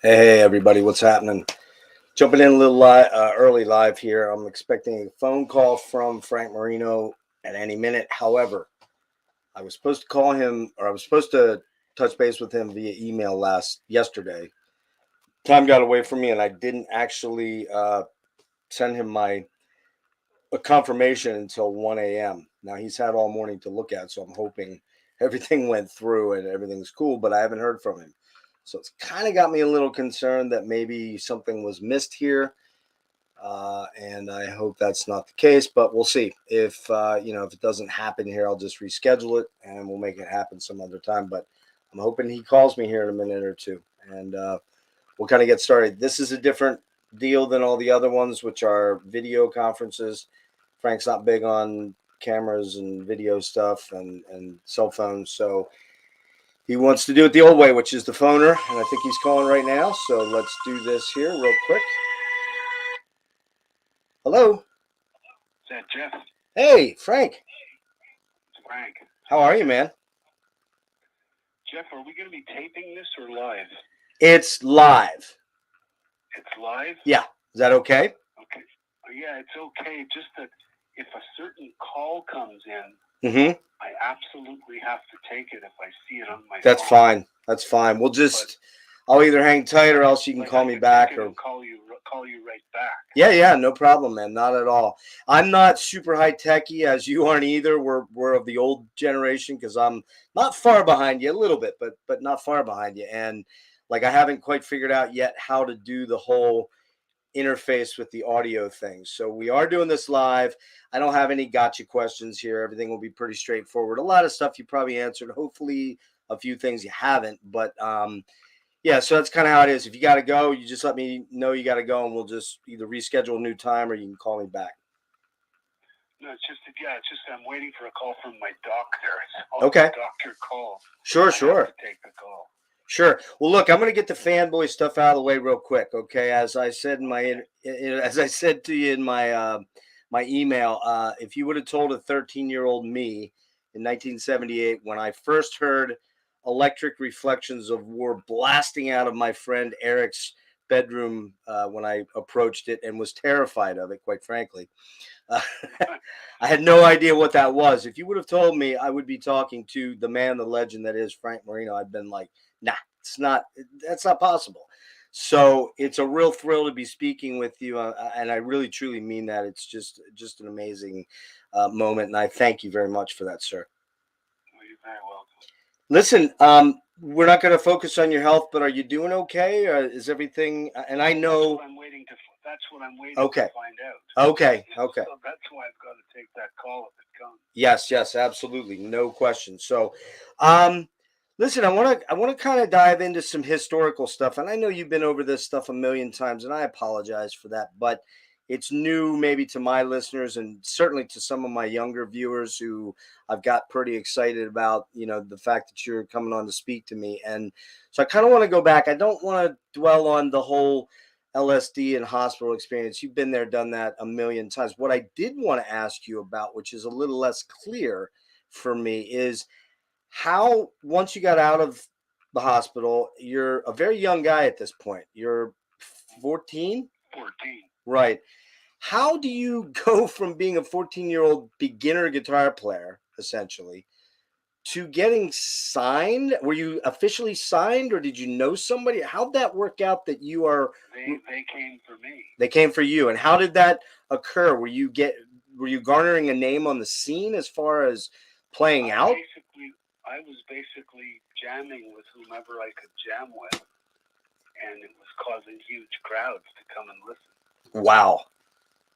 Hey, everybody, what's happening? Jumping in a little early live here. I'm expecting a phone call from Frank Marino at any minute. However, I was supposed to call him, or I was supposed to touch base with him via email yesterday. Time got away from me, and I didn't actually send him a confirmation until 1 a.m. Now he's had all morning to look at, so I'm hoping everything went through and everything's cool, but I haven't heard from him. So it's kind of got me a little concerned that maybe something was missed here. And I hope that's not the case, but we'll see. If if it doesn't happen here, I'll just reschedule it and we'll make it happen some other time. But I'm hoping he calls me here in a minute or two, and we'll kind of get started. This is a different deal than all the other ones, which are video conferences. Frank's not big on cameras and video stuff and cell phones, so he wants to do it the old way, which is the phoner, and I think he's calling right now. So let's do this here real quick. Hello. Is that Jeff? Hey, Frank. It's Frank. How are you, man? Jeff, are we going to be taping this or live? It's live. It's live? Yeah. Is that okay? Okay. Yeah, it's okay. Just that if a certain call comes in, I absolutely have to take it if I see it on my That's phone. fine. That's fine. We'll just, I'll either hang tight or else you can call me back or call you right back. Yeah, no problem, man. Not at all. I'm not super high techy as you aren't either. We're of the old generation because I'm not far behind you, a little bit, but not far behind you. And like I haven't quite figured out yet how to do the whole interface with the audio thing. So we are doing this live. I don't have any gotcha questions here. Everything will be pretty straightforward. A lot of stuff you probably answered. Hopefully a few things you haven't, but yeah, so that's kind of how it is. If you got to go, you just let me know you got to go, and we'll just either reschedule a new time or you can call me back. No, it's just I'm waiting for a call from my doctor. Okay. Doctor call. Sure. I have to take the call. Sure. Well, look, I'm going to get the fanboy stuff out of the way real quick. Okay. As I said to you in my my email, if you would have told a 13-year-old me in 1978 when I first heard Electric Reflections of War blasting out of my friend Eric's bedroom when I approached it and was terrified of it, quite frankly. I had no idea what that was. If you would have told me I would be talking to the man, the legend that is Frank Marino, I'd been like, nah, that's not possible. So it's a real thrill to be speaking with you. And I really, truly mean that. It's just an amazing moment. And I thank you very much for that, sir. Well, you're very welcome. Listen, we're not going to focus on your health, but are you doing okay? Is everything? And I know. That's what I'm waiting to find out. Okay. So that's why I've got to take that call if it comes. Yes, absolutely, no question. So, listen, I want to kind of dive into some historical stuff, and I know you've been over this stuff a million times, and I apologize for that, but it's new maybe to my listeners and certainly to some of my younger viewers who I've got pretty excited about, the fact that you're coming on to speak to me. And so I kind of want to go back. I don't want to dwell on the whole LSD and hospital experience. You've been there, done that a million times. What I did want to ask you about, which is a little less clear for me, is how, once you got out of the hospital, you're a very young guy at this point. You're 14? 14. Right. How do you go from being a 14-year-old beginner guitar player, essentially, to getting signed? Were you officially signed, or did you know somebody? How'd that work out that you are? They came for me. They came for you. And how did that occur? Were you garnering a name on the scene as far as playing out? I was basically jamming with whomever I could jam with, and it was causing huge crowds to come and listen. Wow.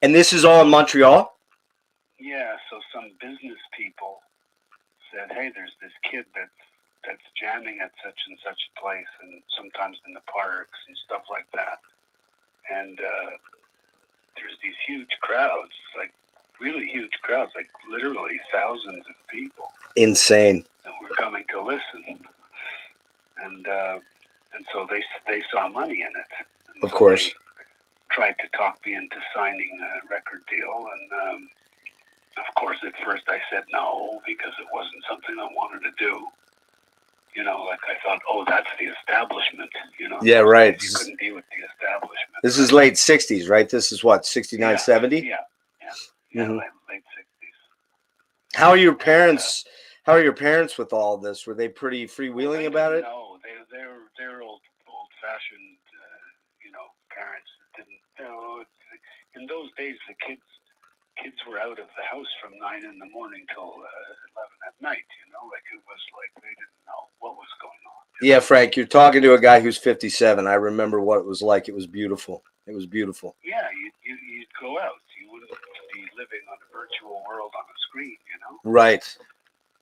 And this is all in Montreal? Yeah, so some business people said, hey, there's this kid that's jamming at such and such a place, and sometimes in the parks and stuff like that. And there's these huge crowds, like really huge crowds, like literally thousands of people. Insane. And we're coming to listen. And so they saw money in it. And of course. They tried to talk me into signing a record deal, and of course, at first I said no because it wasn't something I wanted to do. You know, like I thought, oh, that's the establishment. You know, Yeah, right. You couldn't be with the establishment. This is late 60s, right? This is what, 69, 70? Yeah, Mm-hmm. late 60s. How are your parents? How are your parents with all this? Were they pretty freewheeling about it? No, they're old fashioned, you know, parents. Didn't, you know, in those days the kids were out of the house from 9 in the morning till 11 at night. You know, like it was like they didn't know what was going on. Yeah, Frank, you're talking to a guy who's 57. I remember what it was like. It was beautiful. It was beautiful. Yeah, you'd go out. You wouldn't be living on a virtual world on a screen, you know? Right.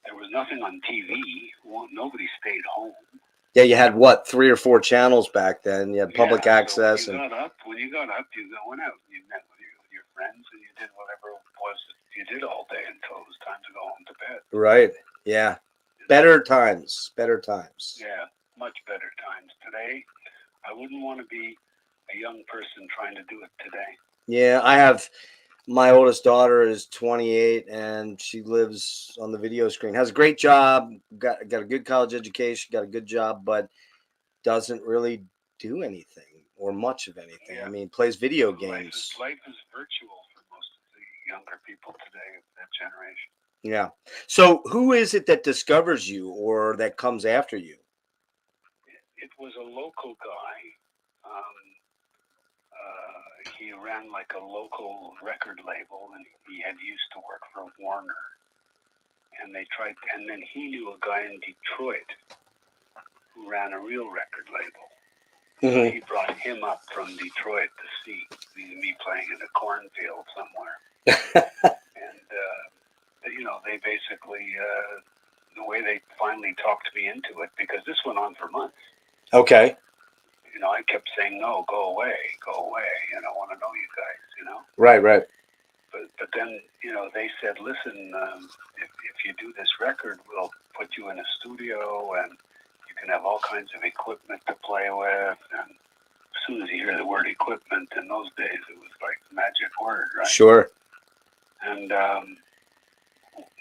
There was nothing on TV. Nobody stayed home. Yeah, you had what, 3 or 4 channels back then. You had public access. So when you got up, you went out and you met with your friends and you did whatever it was that you did all day until it was time to go home to bed. Right. Yeah. Better times. Better times. Yeah, much better times. Today, I wouldn't want to be a young person trying to do it today. Yeah, I have. My oldest daughter is 28 and she lives on the video screen. Has a great job, got a good college education, got a good job, but doesn't really do anything or much of anything. Yeah. I mean, plays video games. Life is virtual for most of the younger people today of that generation. Yeah. So who is it that discovers you or that comes after you? It was a local guy. He ran like a local record label, and he had used to work for Warner. And then he knew a guy in Detroit who ran a real record label. Mm-hmm. So he brought him up from Detroit to see me playing in a cornfield somewhere. And you know, they basically the way they finally talked me into it, because this went on for months. Okay. You know, I kept saying, no, go away. You know, I want to know you guys, you know? Right. But then, you know, they said, listen, if you do this record, we'll put you in a studio and you can have all kinds of equipment to play with. And as soon as you hear the word equipment, in those days, it was like the magic word, right? Sure. And,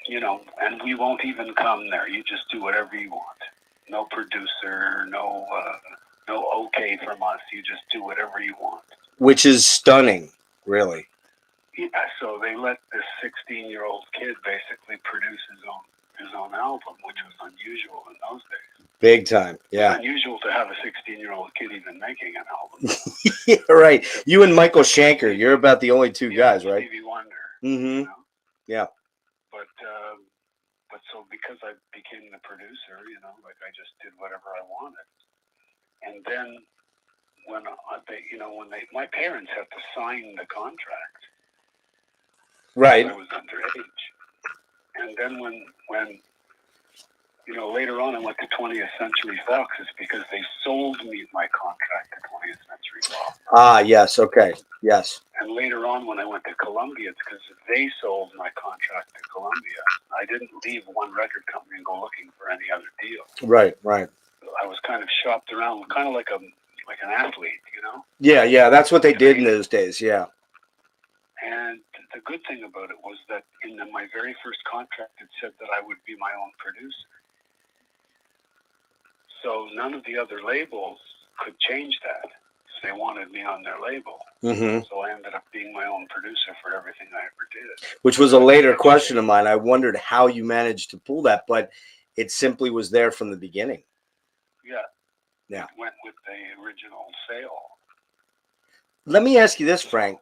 you know, and we won't even come there. You just do whatever you want. No producer, no okay from us. You just do whatever you want. Which is stunning, really. Yeah, so they let this 16-year-old kid basically produce his own album, which was unusual in those days. Big time, yeah. It's unusual to have a 16-year-old kid even making an album. Yeah, right. You and Michael Schenker, you're about the only two guys, right? Stevie Wonder. Mm-hmm. You know? Yeah. But so because I became the producer, you know, like I just did whatever I wanted. And then when my parents had to sign the contract. Right. I was underage. And then when you know, later on I went to 20th Century Fox, it's because they sold me my contract to 20th Century Fox. Ah, yes. Okay. Yes. And later on when I went to Columbia, it's because they sold my contract to Columbia. I didn't leave one record company and go looking for any other deal. Right. I was kind of shopped around, kind of like an athlete, you know? Yeah. That's what they did in those days. Yeah. And the good thing about it was that in my very first contract, it said that I would be my own producer. So none of the other labels could change that. So they wanted me on their label. Mm-hmm. So I ended up being my own producer for everything I ever did. Which was a later question of mine. I wondered how you managed to pull that, but it simply was there from the beginning. Yeah. It went with the original sale. Let me ask you this, Frank.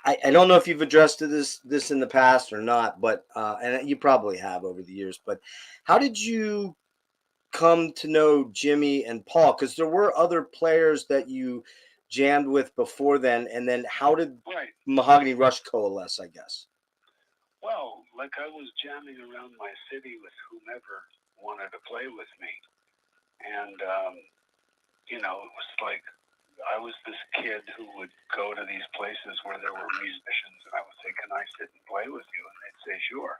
I don't know if you've addressed this in the past or not, but and you probably have over the years. But how did you come to know Jimmy and Paul? Because there were other players that you jammed with before then, and then how did Mahogany Rush coalesce? I guess. Well, like I was jamming around my city with whomever wanted to play with me, and you know, it was like I was this kid who would go to these places where there were musicians, and I would say, "Can I sit and play with you?" And they'd say, "Sure."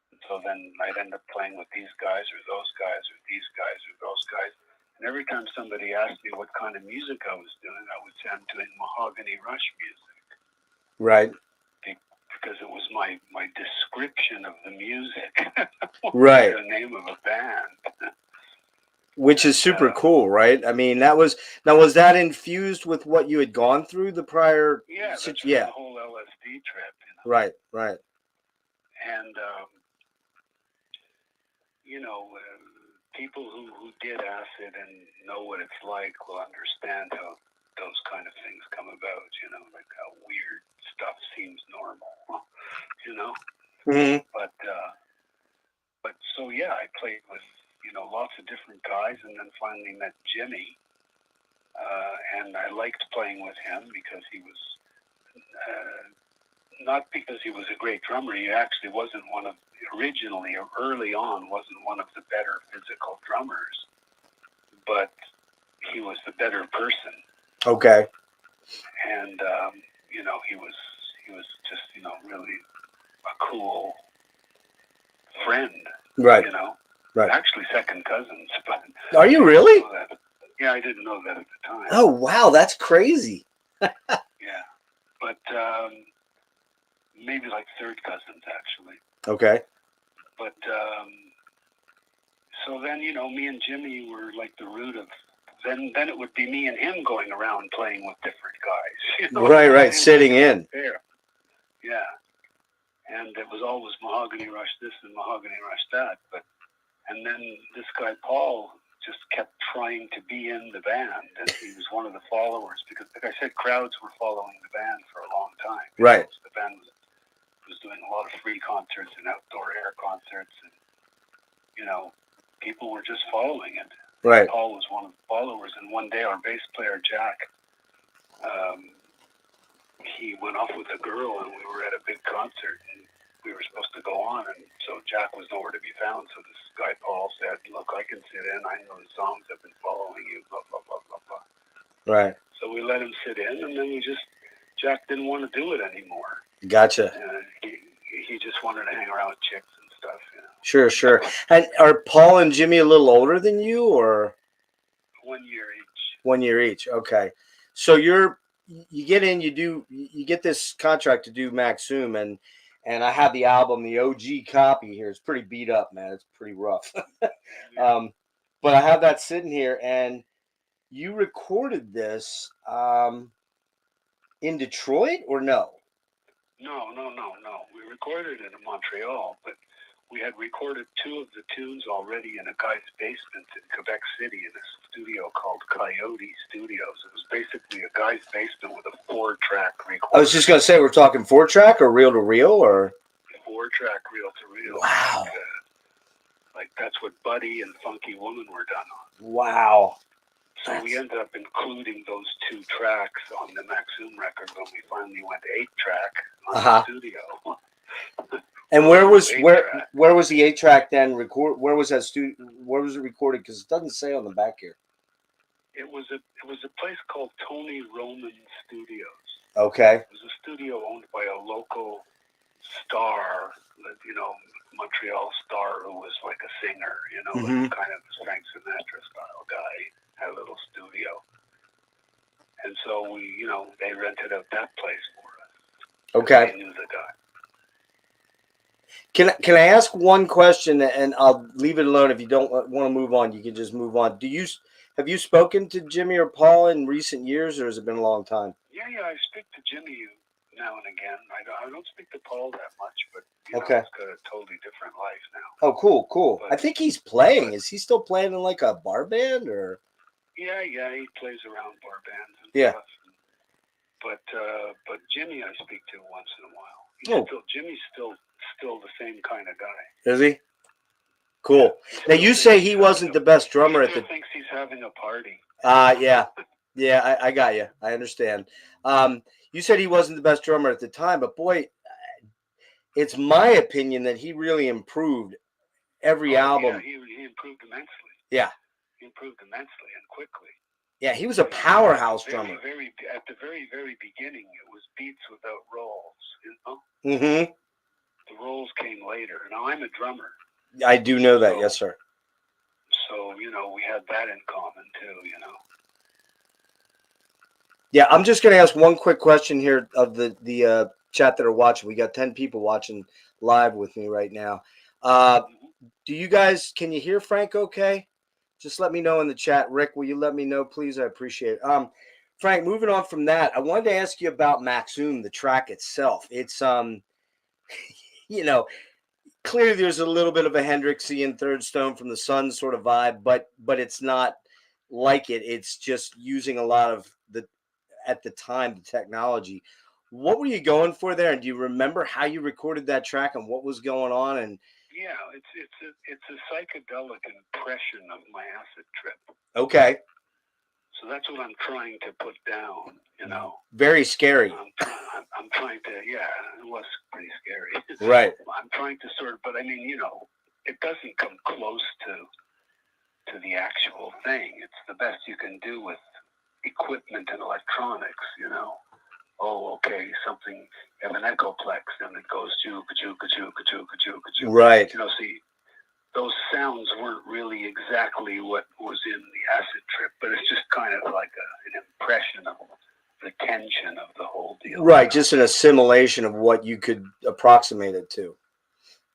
And so then I'd end up playing with these guys or those guys or these guys or those guys. And every time somebody asked me what kind of music I was doing, I would say I'm doing Mahogany Rush music. Right. Because it was my description of the music. Right. The name of a band. Which is super cool, right? I mean, was that infused with what you had gone through the prior? Yeah, that's yeah. the whole LSD trip. Right, right. And people who did acid and know what it's like will understand how those kind of things come about. Like how weird stuff seems normal. Mm-hmm. But so yeah, I played with lots of different guys, and then finally met Jimmy, and I liked playing with him because he was not because he was a great drummer. He actually wasn't originally or early on wasn't one of the better physical drummers, but he was the better person. Okay. And he was just really a cool friend. Right. Right. Actually second cousins. But are you really? Yeah, I didn't know that at the time. Oh wow, that's crazy. Yeah, but maybe like third cousins actually. Okay. But so then me and Jimmy were like the root of. Then it would be me and him going around playing with different guys. Right, sitting in. There. Yeah. And it was always Mahogany Rush this and Mahogany Rush that. And then this guy, Paul, just kept trying to be in the band. And he was one of the followers because, like I said, crowds were following the band for a long time. Right. The band was doing a lot of free concerts and outdoor air concerts. And, people were just following it. Right. Paul was one of the followers. And one day our bass player, Jack, he went off with a girl and we were at a big concert and we were supposed to go on, and so Jack was nowhere to be found. So this guy Paul said, "Look, I can sit in. I know the songs. I've been following you." Blah blah blah blah blah. Right. So we let him sit in, and then Jack didn't want to do it anymore. Gotcha. He just wanted to hang around with chicks and stuff. Sure. And are Paul and Jimmy a little older than you, or 1 year each? 1 year each. Okay. So you get in, you get this contract to do Maxum, and I have the album, the OG copy here. It's pretty beat up, man. It's pretty rough. But I have that sitting here, and you recorded this in Detroit or no? No. We recorded it in Montreal, but we had recorded 2 of the tunes already in a guy's basement in Quebec City in a studio called Coyote Studios. It was basically a guy's basement with a 4-track recorder. I was just going to say, we're talking 4-track or reel-to-reel, or? 4-track reel-to-reel. Wow. Like that's what Buddy and Funky Woman were done on. Wow. So we ended up including those 2 tracks on the Maxum record when we finally went 8-track on the studio. And where was the 8-track then record? Where was that studio? Where was it recorded? Because it doesn't say on the back here. It was a place called Tony Roman Studios. Okay. It was a studio owned by a local star, Montreal star who was like a singer, like kind of a Frank Sinatra style guy, had a little studio. And so they rented out that place for us. Okay. They knew the guy. Can I ask one question, and I'll leave it alone. If you don't want to move on, you can just move on. Have you spoken to Jimmy or Paul in recent years, or has it been a long time? Yeah, I speak to Jimmy now and again. I don't speak to Paul that much, but okay. He's got a totally different life now. Oh, cool. But, I think he's playing. Is he still playing in like a bar band or? Yeah, he plays around bar bands and stuff. But Jimmy I speak to once in a while. Jimmy's still the same kind of guy. Is he? Cool. Now you say he wasn't the best drummer he thinks he's having a party. Yeah. I got you. I understand. You said he wasn't the best drummer at the time, but boy, it's my opinion that he really improved every album. Yeah, he improved immensely. Yeah. He improved immensely and quickly. Yeah, he was a powerhouse drummer. At the very, very beginning, it was beats without rolls, Mm-hmm. The rolls came later. Now, I'm a drummer. I do know that, yes, sir. So, we had that in common, too, Yeah, I'm just going to ask one quick question here of the chat that are watching. We got 10 people watching live with me right now. Do you guys, can you hear Frank okay? Just let me know in the chat. Rick, will you let me know, please? I appreciate it. Frank, moving on from that, I wanted to ask you about Maxum, the track itself. It's you know, clearly there's a little bit of a Hendrixian Third Stone from the Sun sort of vibe, but it's not like it. It's just using a lot of the at the time the technology. What were you going for there? And do you remember how you recorded that track and what was going on? And yeah, it's a psychedelic impression of my acid trip. okay. So that's what I'm trying to put down, you know. Very scary. I'm trying to, yeah, it was pretty scary. Right. I'm trying to sort of, but I mean, you know, it doesn't come close to the actual thing. It's the best you can do with equipment and electronics, you know. Oh, okay, something, you have an echoplex, and it goes choo, ka-choo, ka-choo, ka-choo, ka-choo, ka-choo. Right. You know, see, those sounds weren't really exactly what was in the acid trip, but it's just kind of like an impression of the tension of the whole deal. Right, just an assimilation of what you could approximate it to.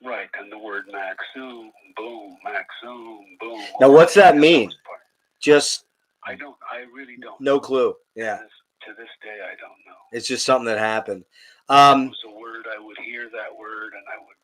Right, and the word Maxum, boom, Maxum, boom. Now, what's that mean? Just I really don't. No clue. Yeah. To this day, I don't know. It's just something that happened. It was a word, I would hear that word, and I would,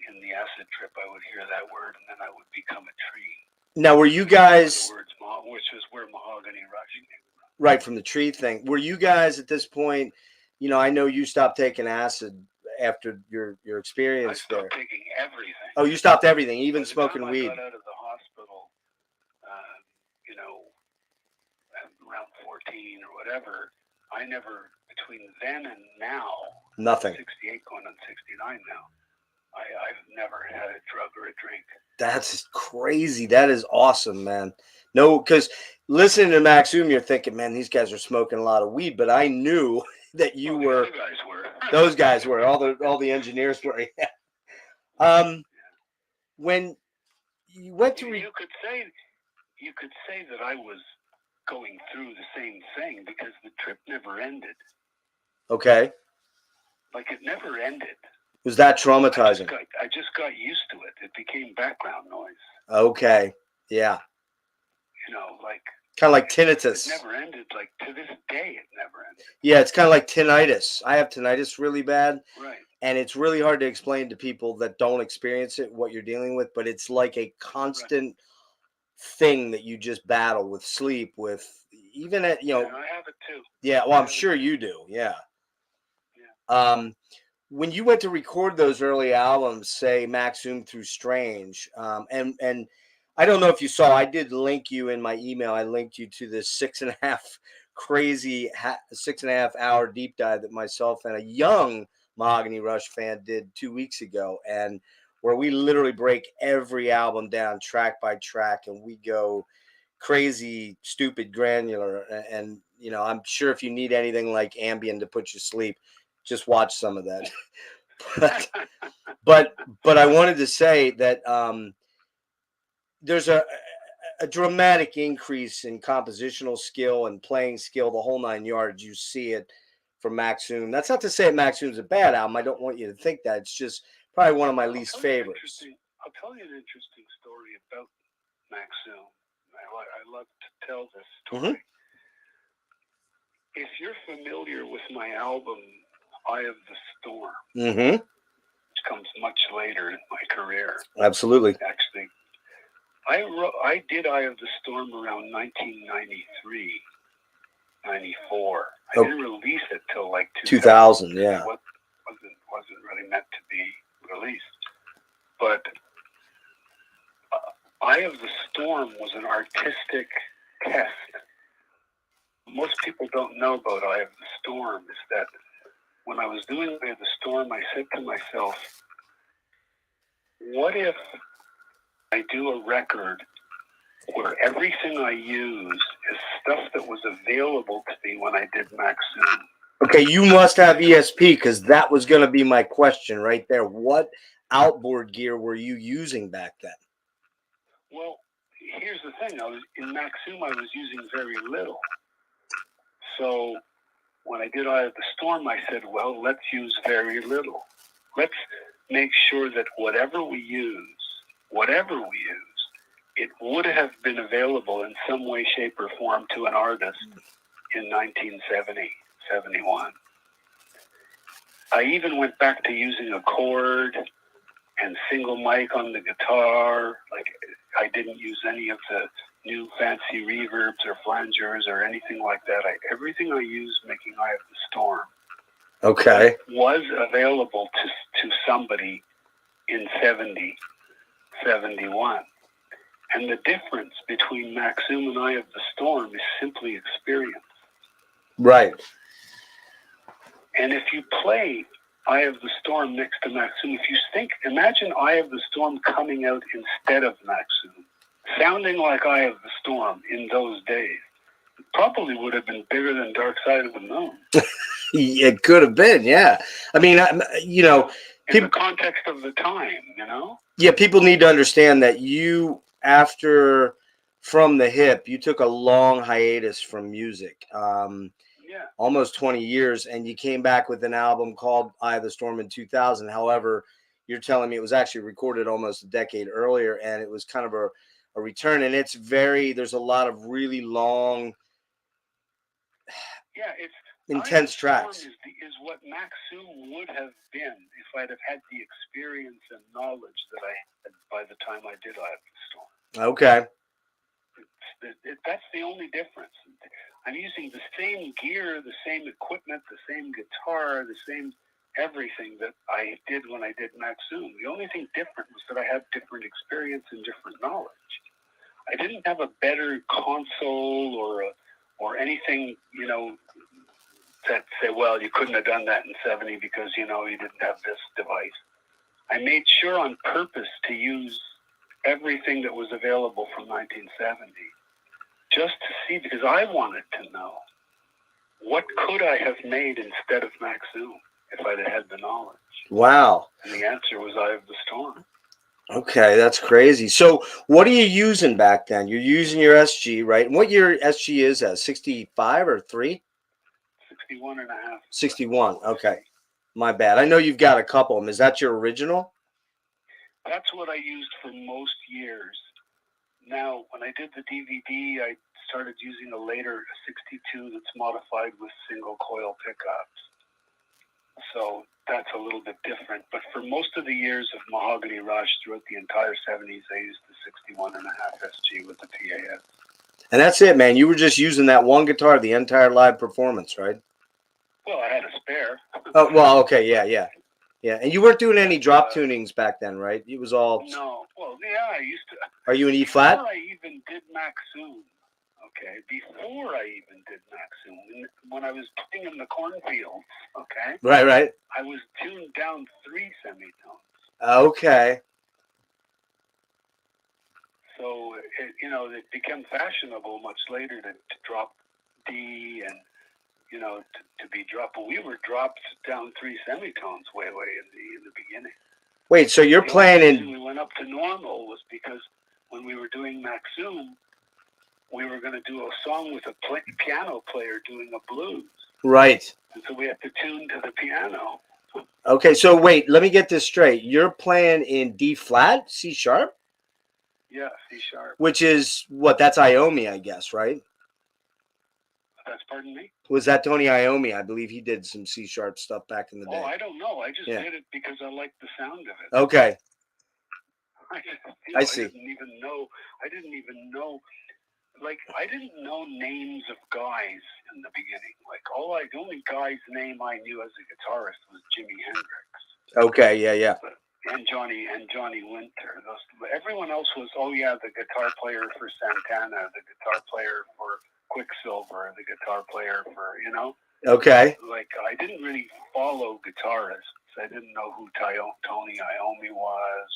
in the acid trip, I would hear that word, and then I would become a tree. Now, were you guys... Which is where Mahogany Rush came from. Right, from the tree thing. Were you guys at this point, you know, I know you stopped taking acid after your experience there. I stopped taking everything. Oh, you stopped everything, even smoking weed. I got out of the hospital, you know, around 14 or whatever, I never, between then and now, nothing. 68 going on 69 now, I've never had a drug or a drink. That's crazy. That is awesome, man. No, because listening to Maxum, you're thinking, man, these guys are smoking a lot of weed, but I knew that you were. Those guys were. Those guys were. All the engineers were. Yeah. When you went to you could say that I was going through the same thing because the trip never ended. Okay. Like it never ended. Was that traumatizing? I just got used to it. It became background noise. Okay. Yeah. You know, like kind of like tinnitus. It never ended. Like to this day, it never ended. Yeah, it's kind of like tinnitus. I have tinnitus really bad. Right. And it's really hard to explain to people that don't experience it what you're dealing with, but it's like a constant thing that you just battle with sleep, with even at, you know. Yeah, I have it too. Yeah, well, I'm sure you do. Yeah. When you went to record those early albums, say Maxum through Strange, and I don't know if you saw, I did link you in my email. I linked you to this 6.5 hour deep dive that myself and a young Mahogany Rush fan did 2 weeks ago, and where we literally break every album down track by track, and we go crazy, stupid, granular. And you know, I'm sure if you need anything like Ambien to put you to sleep, just watch some of that. but I wanted to say that there's a dramatic increase in compositional skill and playing skill, the whole 9 yards. You see it from Maxum. That's not to say Maxum's a bad album. I don't want you to think that. It's just probably one of my least favorites. I'll tell you an interesting story about Maxum. I love to tell this story. Mm-hmm. If you're familiar with my album, Eye of the Storm, mm-hmm. which comes much later in my career. Absolutely. Actually, I did Eye of the Storm around 1993, 94. I didn't release it till like 2000. Yeah. It wasn't really meant to be released. But Eye of the Storm was an artistic test. Most people don't know about Eye of the Storm is that when I was doing Eye of the Storm, I said to myself, what if I do a record where everything I use is stuff that was available to me when I did Maxum? Okay, you must have ESP, because that was going to be my question right there. What outboard gear were you using back then? Well, here's the thing. In Maxum, I was using very little. So when I did Eye of the Storm, I said, well, let's use very little. Let's make sure that whatever we use it would have been available in some way, shape, or form to an artist in 1970, 71. I even went back to using a chord and single mic on the guitar. Like, I didn't use any of the new fancy reverbs or flangers or anything like that. Everything I used making Eye of the Storm was available to somebody in 70, 71. And the difference between Maxum and Eye of the Storm is simply experience. Right. And if you play Eye of the Storm next to Maxum, imagine Eye of the Storm coming out instead of Maxum, sounding like Eye of the Storm in those days. It probably would have been bigger than Dark Side of the Moon. It could have been, yeah. I mean, you know, in the context of the time, you know? Yeah, people need to understand that you, after From the Hip, you took a long hiatus from music. Almost 20 years, and you came back with an album called Eye of the Storm in 2000. However, you're telling me it was actually recorded almost a decade earlier, and it was kind of a return, and there's a lot of really long, it's intense tracks. Is what Maxum would have been if I'd have had the experience and knowledge that I had by the time I did Eye of the Storm. Okay. That's the only difference. I'm using the same gear, the same equipment, the same guitar, the same everything that I did when I did Maxum. The only thing different was that I had different experience and different knowledge. I didn't have a better console or anything, you know, that say, well, you couldn't have done that in 70 because, you know, you didn't have this device. I made sure on purpose to use everything that was available from 1970 just to see, because I wanted to know what could I have made instead of Maxum if I'd had the knowledge. Wow. And the answer was Eye of the Storm. Okay, that's crazy. So what are you using back then? You're using your SG, right? And what your SG is at, 65 or 3? 61 and a half. 61, okay. My bad. I know you've got a couple of them. Is that your original? That's what I used for most years. Now, when I did the DVD, I started using a later 62 that's modified with single coil pickups. So that's a little bit different. But for most of the years of Mahogany Rush throughout the entire 70s, I used the 61 and a half SG with the PAS. And that's it, man. You were just using that one guitar the entire live performance, right? Well, I had a spare. Oh, well, okay, yeah. And you weren't doing any drop tunings back then, right? It was all... No. Well, yeah, I used to... Are you in E flat? Before I even did Maxum, okay? Before I even did Maxum, when I was playing in the cornfields, okay? Right. I was tuned down 3 semitones. Okay. So, it became fashionable much later to drop D and, to be dropped. But we were dropped down 3 semitones way in the beginning. Wait, so you're playing in... The reason we went up to normal was because when we were doing Maxum, we were going to do a song with a piano player doing a blues. Right. And so we had to tune to the piano. Okay, so wait, let me get this straight. You're playing in D flat, C sharp? Yeah, C sharp. Which is what? That's Iommi, I guess, right? That's, pardon me? Was that Tony Iommi? I believe he did some C sharp stuff back in the day. Oh, I don't know. I just did it because I liked the sound of it. Okay. I see. I didn't even know. Like, I didn't know names of guys in the beginning. Like, the only guy's name I knew as a guitarist was Jimi Hendrix. Okay, yeah. And Johnny Winter. Everyone else was, the guitar player for Santana, the guitar player for Quicksilver, the guitar player for, Okay. Like, I didn't really follow guitarists. I didn't know who Tony Iommi was,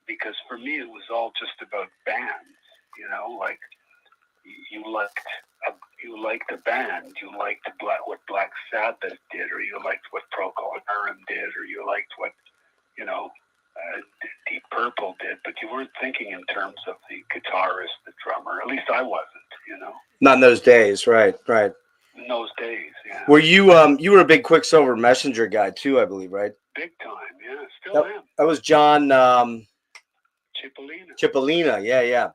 because for me it was all just about bands. Like, you liked a band, you liked what Black Sabbath did, or you liked what Procol Harum did, or you liked what Deep Purple did, but you weren't thinking in terms of the guitarist, the drummer. At least I wasn't. Not in those days, right. In those days, yeah. Were you you were a big Quicksilver Messenger guy too, I believe, right? Big time, yeah. Still am. That was John Cipollina, yeah.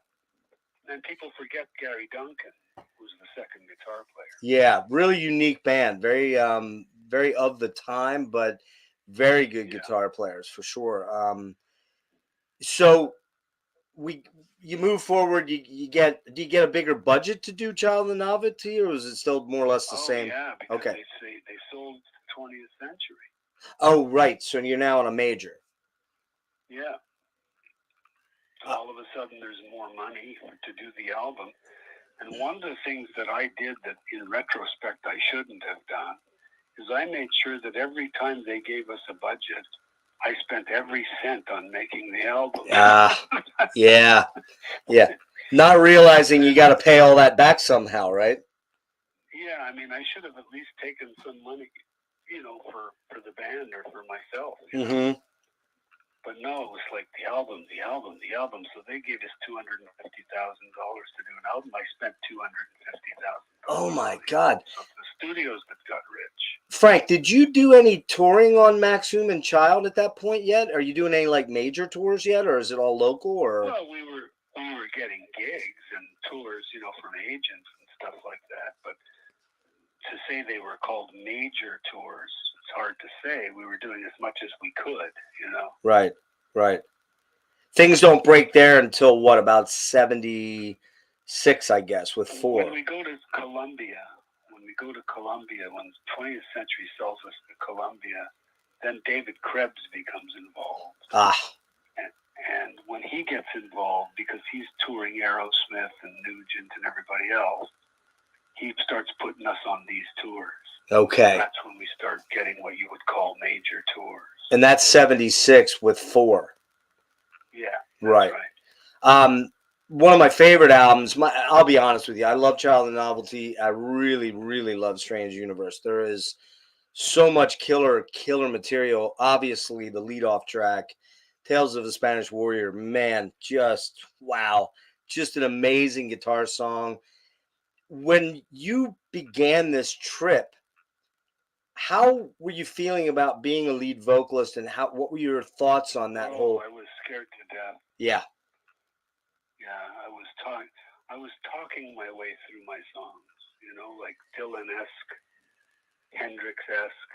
And people forget Gary Duncan, who's the second guitar player. Yeah, really unique band. Very very of the time, but very good guitar players for sure. So you move forward, do you get a bigger budget to do Child of the Novelty, or is it still more or less the same? Yeah, because okay. they sold 20th Century. Oh, right. So you're now on a major. Yeah. So all of a sudden there's more money to do the album. And one of the things that I did that in retrospect I shouldn't have done is I made sure that every time they gave us a budget, I spent every cent on making the album. Yeah. Not realizing you got to pay all that back somehow, right? Yeah, I mean, I should have at least taken some money, for the band or for myself. You know? But no, it was like the album. So they gave us $250,000 to do an album. I spent $250,000. Oh my God! So the studios that got rich. Frank, did you do any touring on Maxum and Child at that point yet? Are you doing any like major tours yet, or is it all local? Or well, we were getting gigs and tours, from agents and stuff like that. But to say they were called major tours, it's hard to say. We were doing as much as we could, Right. Things don't break there until what, about 76, I guess, with 4. When we go to Columbia, when 20th Century sells us to Columbia, then David Krebs becomes involved. And when he gets involved, because he's touring Aerosmith and Nugent and everybody else, he starts putting us on these tours. Okay. So that's when we start getting what you would call major tours. And that's 76 with 4. Yeah. Right. One of my favorite albums, I'll be honest with you, I love Child of the Novelty. I really, really love Strange Universe. There is so much killer material. Obviously, the lead-off track, Tales of a Spanish Warrior, man, just wow. Just an amazing guitar song. When you began this trip, how were you feeling about being a lead vocalist, and what were your thoughts on that whole? I was scared to death. Yeah. I was talking my way through my songs, like Dylan-esque, Hendrix-esque,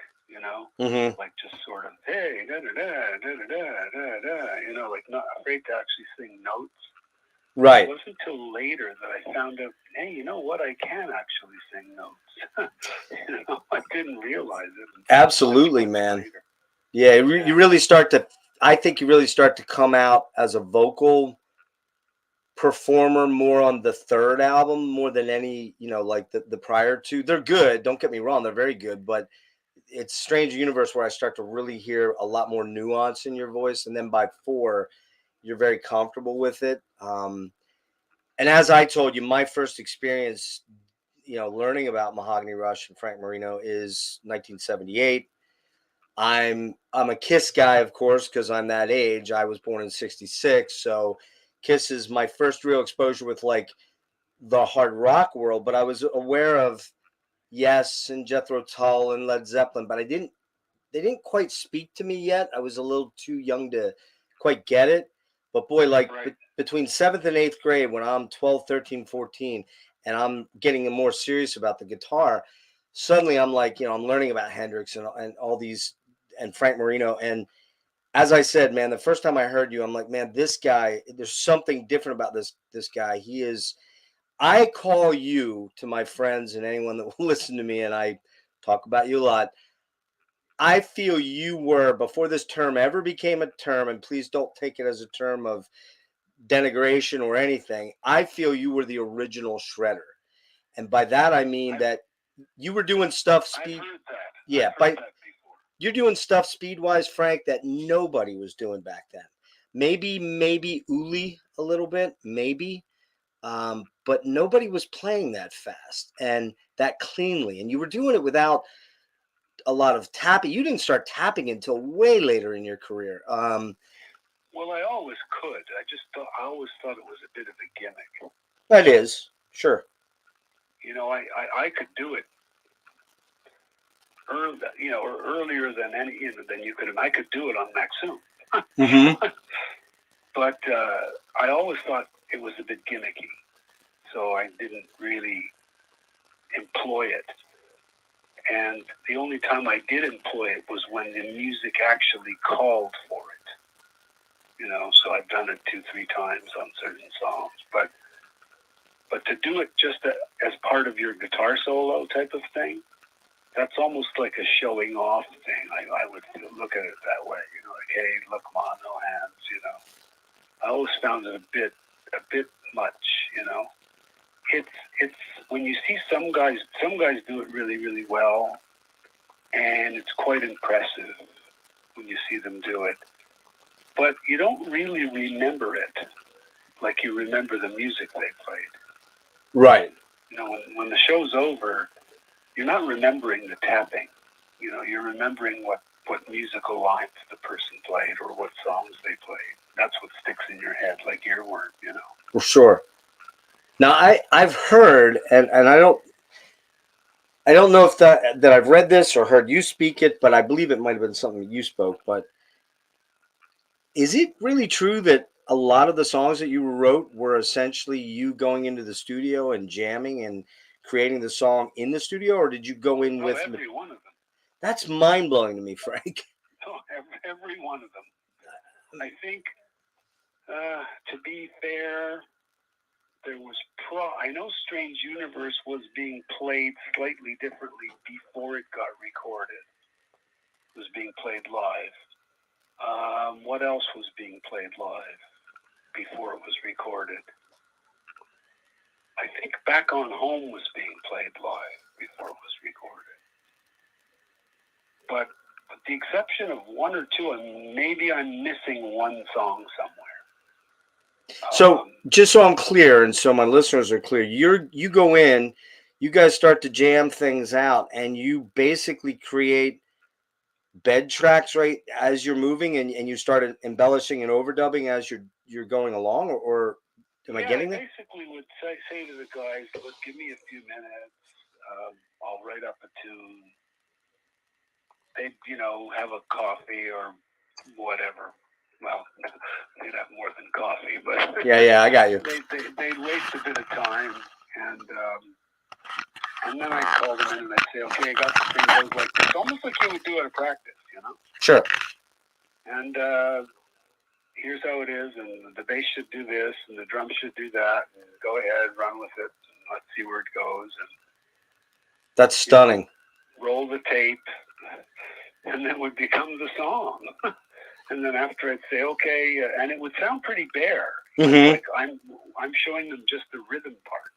like just sort of, hey, da da da da da da da, like not afraid to actually sing notes. Right. It wasn't until later that I found out, hey, you know what? I can actually sing notes. I didn't realize it. Absolutely, man. Later. Yeah, you really start to. I think you really start to come out as a vocal performer more on the third album, more than any, like the prior two. They're good. Don't get me wrong; they're very good. But it's Strange Universe where I start to really hear a lot more nuance in your voice, and then by 4. You're very comfortable with it. And as I told you, my first experience, learning about Mahogany Rush and Frank Marino is 1978. I'm a Kiss guy, of course, because I'm that age. I was born in 66. So Kiss is my first real exposure with like the hard rock world. But I was aware of Yes and Jethro Tull and Led Zeppelin, but they didn't quite speak to me yet. I was a little too young to quite get it. But boy, like between 7th and 8th grade, when I'm 12, 13, 14, and I'm getting more serious about the guitar, suddenly I'm like, I'm learning about Hendrix and all these, and Frank Marino. And as I said, man, the first time I heard you, I'm like, man, this guy, there's something different about this guy. He is, I call you, to my friends and anyone that will listen to me, and I talk about you a lot, I feel you were, before this term ever became a term, and please don't take it as a term of denigration or anything, I feel you were the original shredder. And by that, I mean that you were doing stuff speed. I've heard that. Yeah, that before. You're doing stuff speed-wise, Frank, that nobody was doing back then. Maybe Uli a little bit, maybe. But nobody was playing that fast and that cleanly. And you were doing it without a lot of tapping. You didn't start tapping until way later in your career. Well, I always could. I always thought it was a bit of a gimmick. That is, sure. I could do it earlier than you could. I could do it on Maxum. But I always thought it was a bit gimmicky, so I didn't really employ it. And the only time I did employ it was when the music actually called for it. So I've done it 2-3 times on certain songs. But to do it just as part of your guitar solo type of thing, that's almost like a showing off thing. I would look at it that way. Like, hey, look, Ma, no hands. I always found it a bit much. It's when you see some guys do it really, really well, and it's quite impressive when you see them do it. But you don't really remember it like you remember the music they played. Right. When the show's over, you're not remembering the tapping. You're remembering what musical lines the person played or what songs they played. That's what sticks in your head like earworm, For sure. Now I've heard, and I don't know if that I've read this or heard you speak it, but I believe it might have been something you spoke. But is it really true that a lot of the songs that you wrote were essentially you going into the studio and jamming and creating the song in the studio, or did you go in with every one of them? That's mind blowing to me, Frank. Oh, every one of them. I think, to be fair, there was I know Strange Universe was being played slightly differently before it got recorded. It was being played live. What else was being played live before it was recorded? I think Back on Home was being played live before it was recorded. But with the exception of one or two, and maybe I'm missing one song somewhere. So just so I'm clear, and so my listeners are clear, you go in, you guys start to jam things out, and you basically create bed tracks right as you're moving, and you start embellishing and overdubbing as you're going along, or am I getting that? I basically would say to the guys, look, give me a few minutes, I'll write up a tune. They'd, have a coffee or whatever. Well, they'd have more than coffee, but yeah, I got you. They'd waste a bit of time, and then I'd call them in and I'd say, okay, I got the thing goes like this, almost like you would do at a practice, Sure. And here's how it is, and the bass should do this, and the drums should do that, and go ahead, run with it, and let's see where it goes. And that's stunning. Roll the tape, and then it would become the song. And then after I'd say, okay, and it would sound pretty bare. Mm-hmm. Like I'm showing them just the rhythm parts,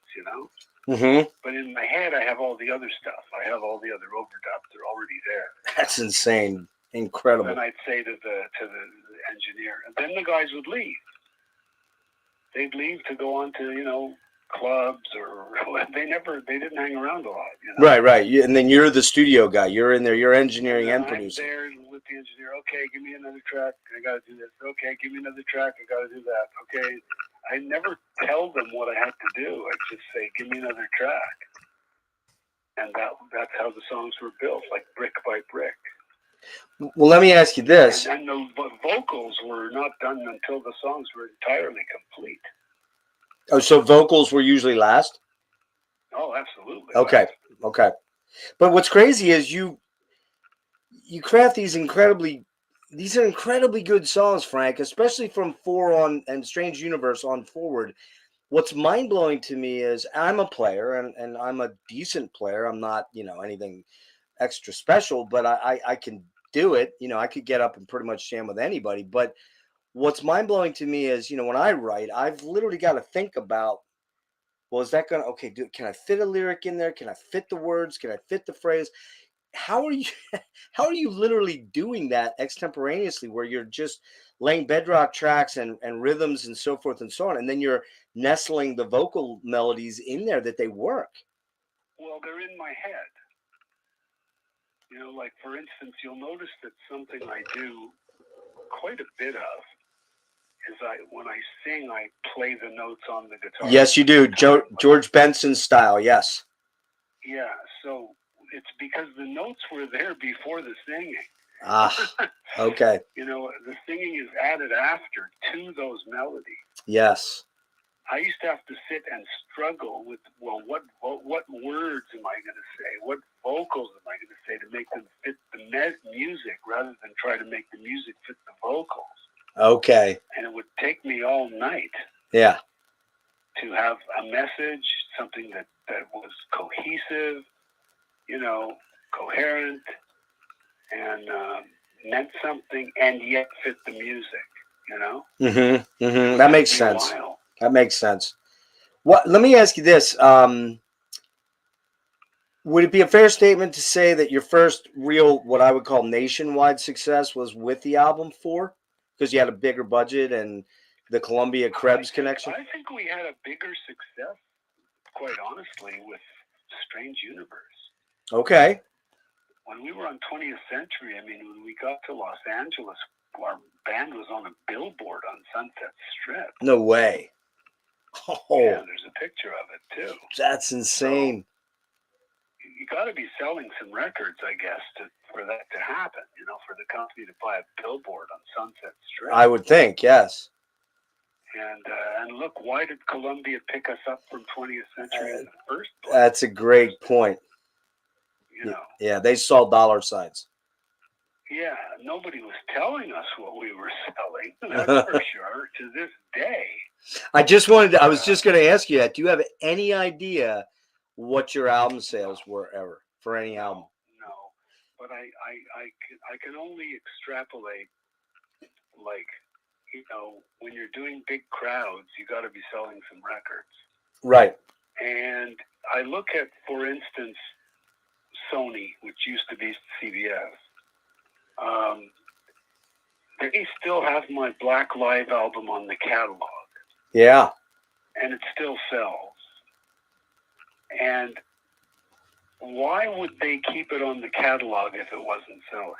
Mm-hmm. But in my head, I have all the other stuff. I have all the other overdubs. They're already there. That's insane. Incredible. And then I'd say to the engineer, and then the guys would leave. They'd leave to go on to, clubs or they didn't hang around a lot. Right. And then you're the studio guy. You're in there. You're engineering and producing. I'm there with the engineer. Okay, give me another track. I got to do this. Okay, give me another track. I got to do that. Okay. I never tell them what I have to do. I just say, give me another track. And that's how the songs were built, like brick by brick. Well, let me ask you this. And the vocals were not done until the songs were entirely complete. Oh, so vocals were usually last? Oh, absolutely. Okay. But what's crazy is you craft these incredibly good songs, Frank, especially from 4 on and Strange Universe on forward. What's mind-blowing to me is I'm a player and I'm a decent player. I'm not, anything extra special, but I can do it. I could get up and pretty much jam with anybody. But what's mind-blowing to me is, when I write, I've literally got to think about, well, is that can I fit a lyric in there? Can I fit the words? Can I fit the phrase? How are you literally doing that extemporaneously where you're just laying bedrock tracks and rhythms and so forth and so on, and then you're nestling the vocal melodies in there that they work? Well, they're in my head. Like, for instance, you'll notice that something I do quite a bit of is when I sing, I play the notes on the guitar. Yes, you do. George Benson style, yes. Yeah, so it's because the notes were there before the singing. Okay. The singing is added after to those melodies. Yes. I used to have to sit and struggle with, well, what words am I going to say? What vocals am I going to say to make them fit the music rather than try to make the music fit the vocals? Okay. And it would take me all night. Yeah. To have a message, something that was cohesive, coherent, and meant something, and yet fit the music, That makes sense. That makes sense. Let me ask you this. Would it be a fair statement to say that your first real, what I would call nationwide success was with the album 4? Because you had a bigger budget and the Columbia Krebs connection? I think we had a bigger success, quite honestly, with Strange Universe. Okay. When we were on 20th Century, when we got to Los Angeles, our band was on a billboard on Sunset Strip. No way. Oh. Yeah, there's a picture of it, too. That's insane. So you got to be selling some records, I guess, for that to happen, for the company to buy a billboard on Sunset Strip. I would think, yes. And look, why did Columbia pick us up from 20th Century in the first place? That's a great point. Yeah, they saw dollar signs. Yeah, nobody was telling us what we were selling. That's for sure. To this day. I was just going to ask you that. Do you have any idea what your album sales were ever for any album? No, but I can only extrapolate, like, when you're doing big crowds, you got to be selling some records. Right. And I look at, for instance, Sony, which used to be CBS. They still have my Black Live album on the catalog. Yeah. And it still sells. And why would they keep it on the catalog if it wasn't selling?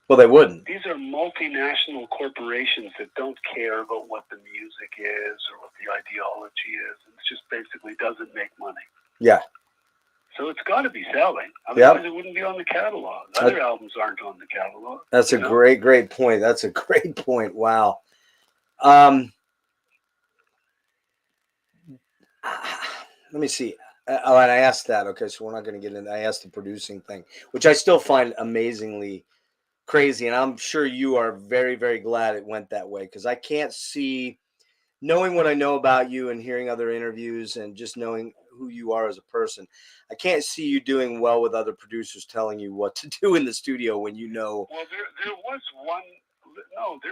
Well, they wouldn't. These are multinational corporations that don't care about what the music is or what the ideology is. It just basically doesn't make money. Yeah. So it's got to be selling. Otherwise, it wouldn't be on the catalog. Other albums aren't on the catalog. That's a great point. That's a great point. Wow. Let me see. And I asked that. Okay, so we're not going to get into. I asked the producing thing, which I still find amazingly crazy, and I'm sure you are very, very glad it went that way, because I can't see, knowing what I know about you and hearing other interviews and just knowing who you are as a person, I can't see you doing well with other producers telling you what to do in the studio when you know. Well, there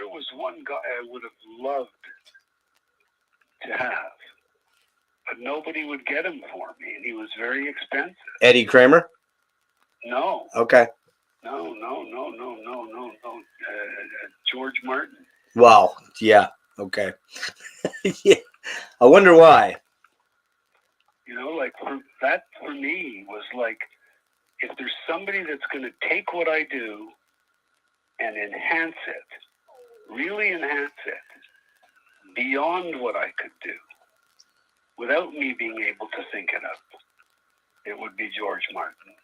was one guy I would have loved to have, but nobody would get him for me, and he was very expensive. Eddie Kramer? No. Okay. No. George Martin. Wow. Yeah. Okay. Yeah. I wonder why. That for me was like, if there's somebody that's going to take what I do and enhance it, really enhance it, beyond what I could do, without me being able to think it up, it would be George Martin.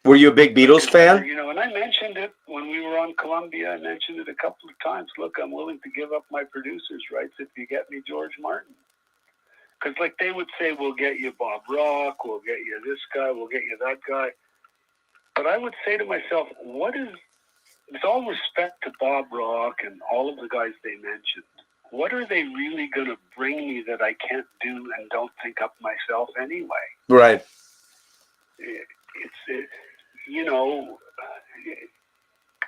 Were you a big Beatles fan? And I mentioned it when we were on Columbia. I mentioned it a couple of times. Look, I'm willing to give up my producer's rights if you get me George Martin. Because, they would say, we'll get you Bob Rock, we'll get you this guy, we'll get you that guy. But I would say to myself, with all respect to Bob Rock and all of the guys they mentioned, what are they really going to bring me that I can't do and don't think up myself anyway? Right.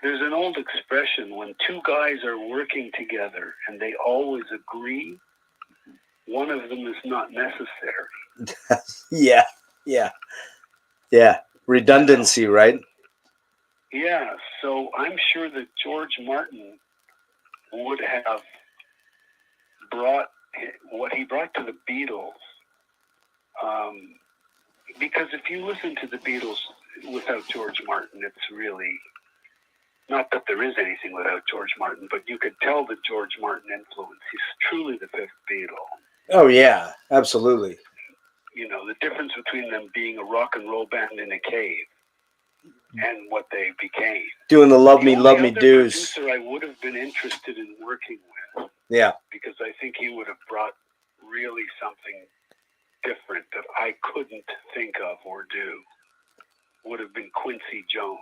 There's an old expression, when two guys are working together and they always agree, one of them is not necessary. Yeah. Redundancy, right? Yeah. So I'm sure that George Martin would have brought what he brought to the Beatles. Because if you listen to the Beatles without George Martin, it's really, not that there is anything without George Martin, but you could tell the George Martin influence. He's truly the fifth Beatle. Oh, yeah, absolutely. The difference between them being a rock and roll band in a cave. and what they became. Doing the love me The dues. producer I would have been interested in working with. Yeah. Because I think he would have brought really something different that I couldn't think of or do. Would have been Quincy Jones.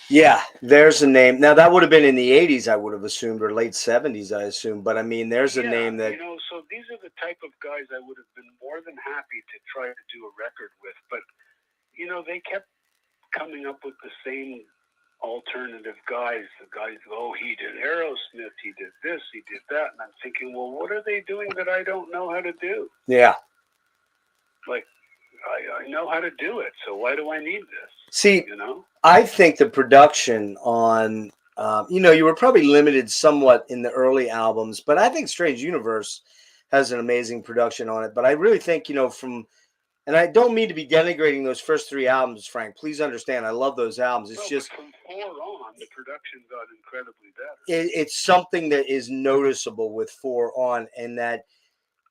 Yeah, there's a name. Now that would have been in the 80s, I would have assumed, or late 70s, I assume. But I mean, there's a name that, so these are the type of guys I would have been more than happy to try to do a record with. But they kept coming up with the same alternative guys. The guys, he did Aerosmith, he did this, he did that, and I'm thinking, well, what are they doing that I don't know how to do? Yeah. Like, I know how to do it, so why do I need this? See, I think the production on, you were probably limited somewhat in the early albums, but I think Strange Universe has an amazing production on it. But I really think, and I don't mean to be denigrating those first 3 albums, Frank. Please understand, I love those albums. It's just from 4 on, the production got incredibly better. It's something that is noticeable with 4 on, and that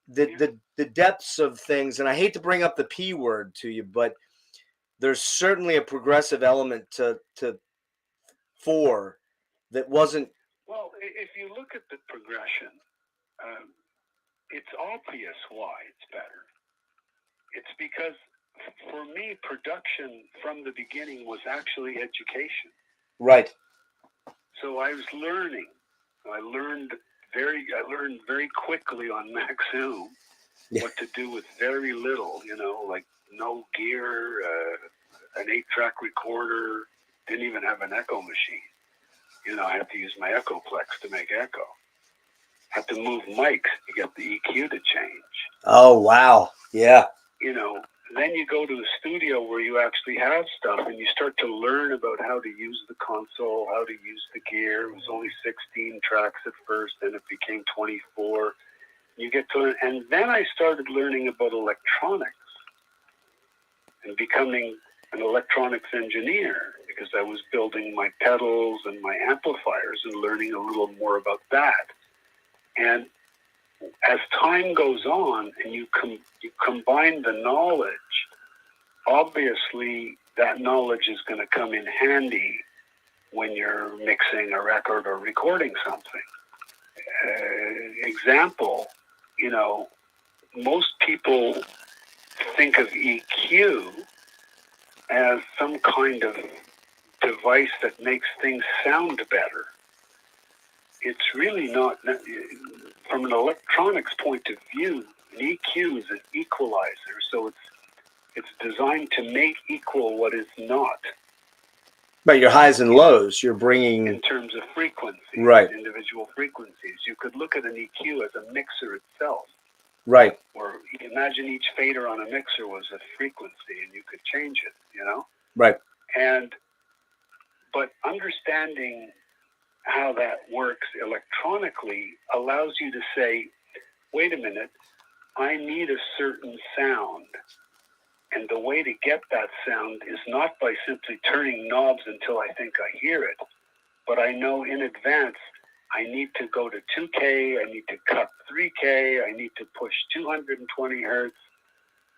the depths of things. And I hate to bring up the P word to you, but there's certainly a progressive element to 4 that wasn't. Well, if you look at the progression, it's obvious why it's better. It's because, for me, production from the beginning was actually education. Right. So I was learning. I learned very quickly on Mac Zoom what to do with very little. Like no gear, an 8-track recorder. Didn't even have an echo machine. I had to use my Echoplex to make echo. Had to move mics to get the EQ to change. Oh, wow. Yeah. Then you go to the studio where you actually have stuff and you start to learn about how to use the console, how to use the gear. It was only 16 tracks at first, then it became 24. You get to, and then I started learning about electronics and becoming an electronics engineer because I was building my pedals and my amplifiers and learning a little more about that. And as time goes on and you combine the knowledge, obviously that knowledge is going to come in handy when you're mixing a record or recording something. Example, most people think of EQ as some kind of device that makes things sound better. It's really not. From an electronics point of view, an EQ is an equalizer, so it's designed to make equal what is not. But your highs and lows, you're bringing in terms of frequencies, right? Individual frequencies. You could look at an EQ as a mixer itself, right? Or imagine each fader on a mixer was a frequency, and you could change it. Right. But understanding how that works electronically allows you to say, wait a minute, I need a certain sound. And the way to get that sound is not by simply turning knobs until I think I hear it, but I know in advance I need to go to 2K, I need to cut 3K, I need to push 220 hertz.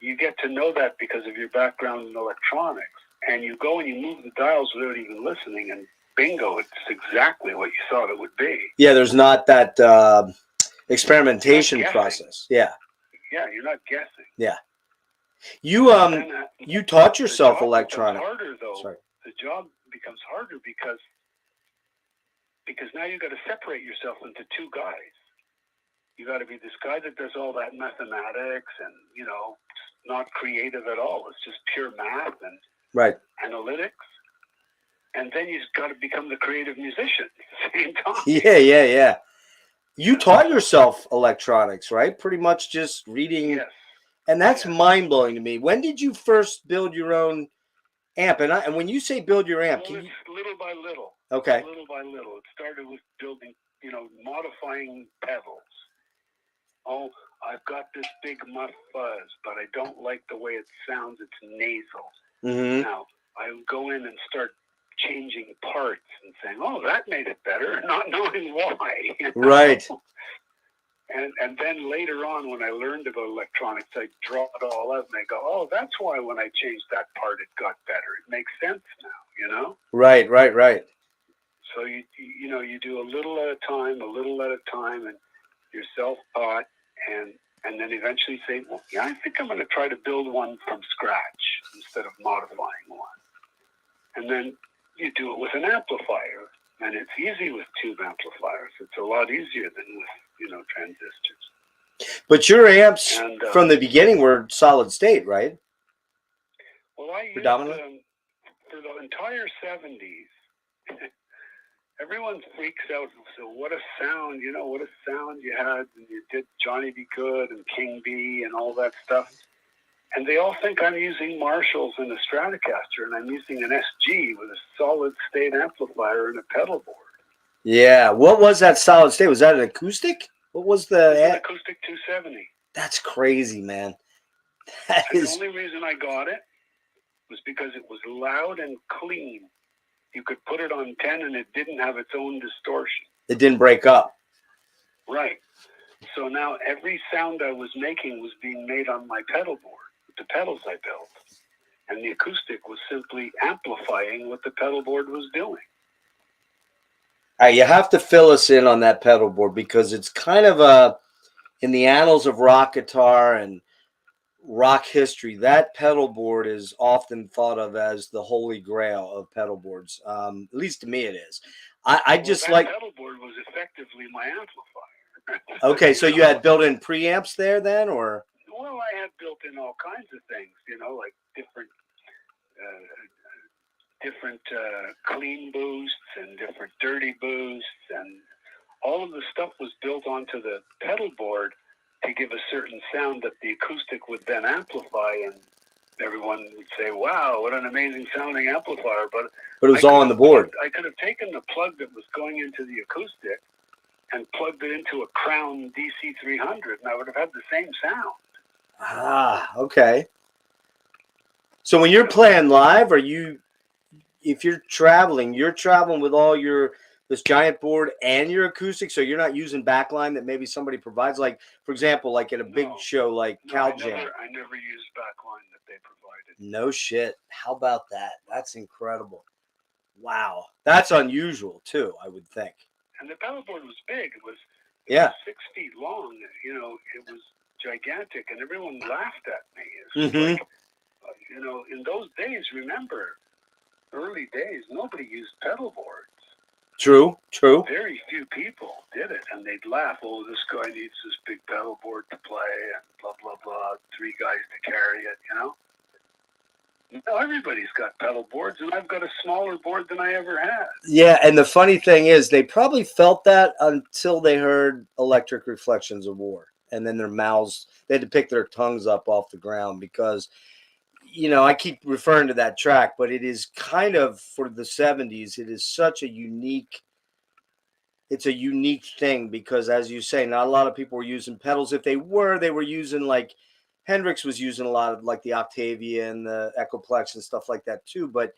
You get to know that because of your background in electronics. And you go and you move the dials without even listening, and bingo, it's exactly what you thought it would be. Yeah, there's not that experimentation process. Yeah. Yeah, you're not guessing. Yeah. You taught yourself electronics. Harder though. Sorry. The job becomes harder because now you got to separate yourself into 2 guys. You got to be this guy that does all that mathematics and not creative at all. It's just pure math and right analytics. And then you've got to become the creative musician at the same time. Yeah. You taught yourself electronics, right? Pretty much just reading. Yes. And that's mind-blowing to me. When did you first build your own amp? And when you say build your amp, it's little by little. Okay. Little by little. It started with building, modifying pedals. Oh, I've got this big muff fuzz, but I don't like the way it sounds. It's nasal. Mm-hmm. Now, I would go in and start changing parts and saying, oh, that made it better, not knowing why. Right. And then later on, when I learned about electronics, I draw it all out and I go, oh, that's why when I changed that part, it got better. It makes sense now, you know? Right. So you do a little at a time, and you're self-taught, and then eventually say, well, yeah, I think I'm going to try to build one from scratch instead of modifying one. And then you do it with an amplifier, and it's easy with tube amplifiers. It's a lot easier than with, transistors. But your amps And, from the beginning were solid state, right? Well, I used Predominantly? for the entire 70s. Everyone freaks out. So what a sound, what a sound you had. And you did Johnny B. Good and King B and all that stuff. And they all think I'm using Marshalls and a Stratocaster, and I'm using an SG with a solid state amplifier and a pedal board. Yeah. What was that solid state? Was that an acoustic? What was the... An acoustic 270. That's crazy, man. The only reason I got it was because it was loud and clean. You could put it on 10 and it didn't have its own distortion. It didn't break up. Right. So now every sound I was making was being made on my pedal board with the pedals I built. And the acoustic was simply amplifying what the pedal board was doing. All right, you have to fill us in on that pedal board because it's kind of in the annals of rock guitar and rock history, that pedal board is often thought of as the holy grail of pedal boards. At least to me it is. I just that pedal board was effectively my amplifier. Okay, so you had built-in preamps there then, or? Well, I had built in all kinds of things, like different clean boosts and different dirty boosts, and all of the stuff was built onto the pedal board to give a certain sound that the acoustic would then amplify, and everyone would say, wow, what an amazing sounding amplifier. But it was all on the board. I could have taken the plug that was going into the acoustic and plugged it into a Crown DC300, and I would have had the same sound. Ah, okay. So when you're playing live, if you're traveling with all this giant board and your acoustic, so you're not using backline that maybe somebody provides, like, for example, like at a big show like Cal Jam. I never used backline that they provided. No shit. How about that? That's incredible. Wow. That's unusual too, I would think. And the pedal board was big. It was 6 feet long. It was gigantic, and everyone laughed at me. It's like, in those days, remember, early days, nobody used pedal boards. True. Very few people did it, and they'd laugh. Oh, this guy needs this big pedal board to play, and blah, blah, blah, 3 guys to carry it, Now everybody's got pedal boards, and I've got a smaller board than I ever had. Yeah, and the funny thing is, they probably felt that until they heard Electric Reflections of War, and then their mouths, they had to pick their tongues up off the ground because, I keep referring to that track, but it is kind of, for the 70s, it is such a unique thing because, as you say, not a lot of people were using pedals. If they were using, like, Hendrix was using a lot of, like, the Octavia and the Echoplex and stuff like that too, but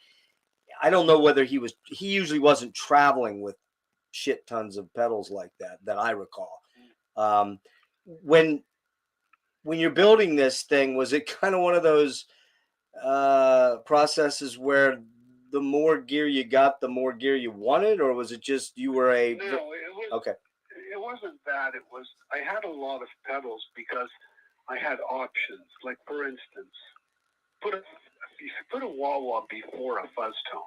I don't know whether he usually wasn't traveling with shit tons of pedals like that I recall. When you're building this thing, was it kind of one of those processes where the more gear you got, the more gear you wanted, or was it just you were a... No, it wasn't that. It was, I had a lot of pedals because I had options. Like, for instance, if you put a wah-wah before a fuzz tone,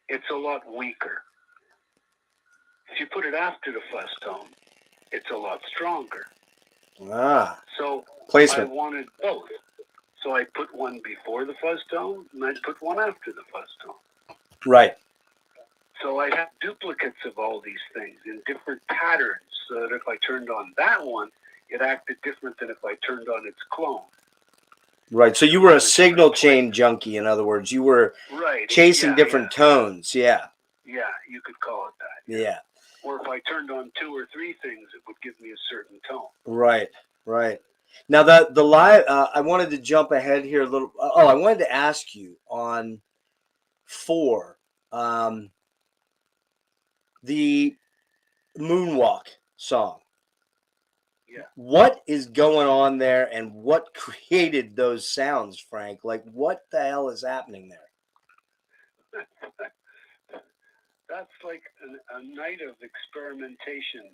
it's a lot weaker. If you put it after the fuzz tone, it's a lot stronger. So placement. I wanted both. So I put one before the fuzz tone, and I put one after the fuzz tone. Right. So I had duplicates of all these things in different patterns, so that if I turned on that one, it acted different than if I turned on its clone. Right. So you were a signal chain junkie, in other words. You were chasing different tones. Yeah. Yeah, you could call it that. Yeah. Or if I turned on 2 or 3 things, it would give me a certain tone. Right. Now, the live, I wanted to jump ahead here a little. I wanted to ask you on 4, the Moonwalk song. Yeah. What is going on there, and what created those sounds, Frank? Like, what the hell is happening there? That's like a night of experimentation,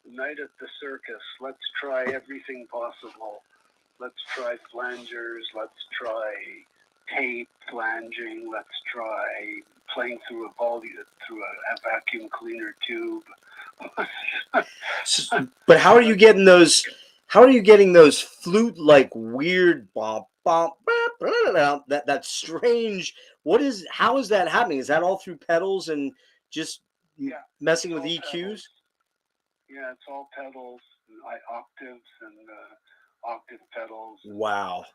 a night at the circus. Let's try everything possible. Let's try flangers. Let's try tape flanging. Let's try playing through a vacuum cleaner tube. But how are you getting those? How are you getting those flute-like weird bump, bump, that strange? What is? How is that happening? Is that all through pedals and just messing with EQs? Pedals. Yeah, it's all pedals, octaves and octave pedals. Wow.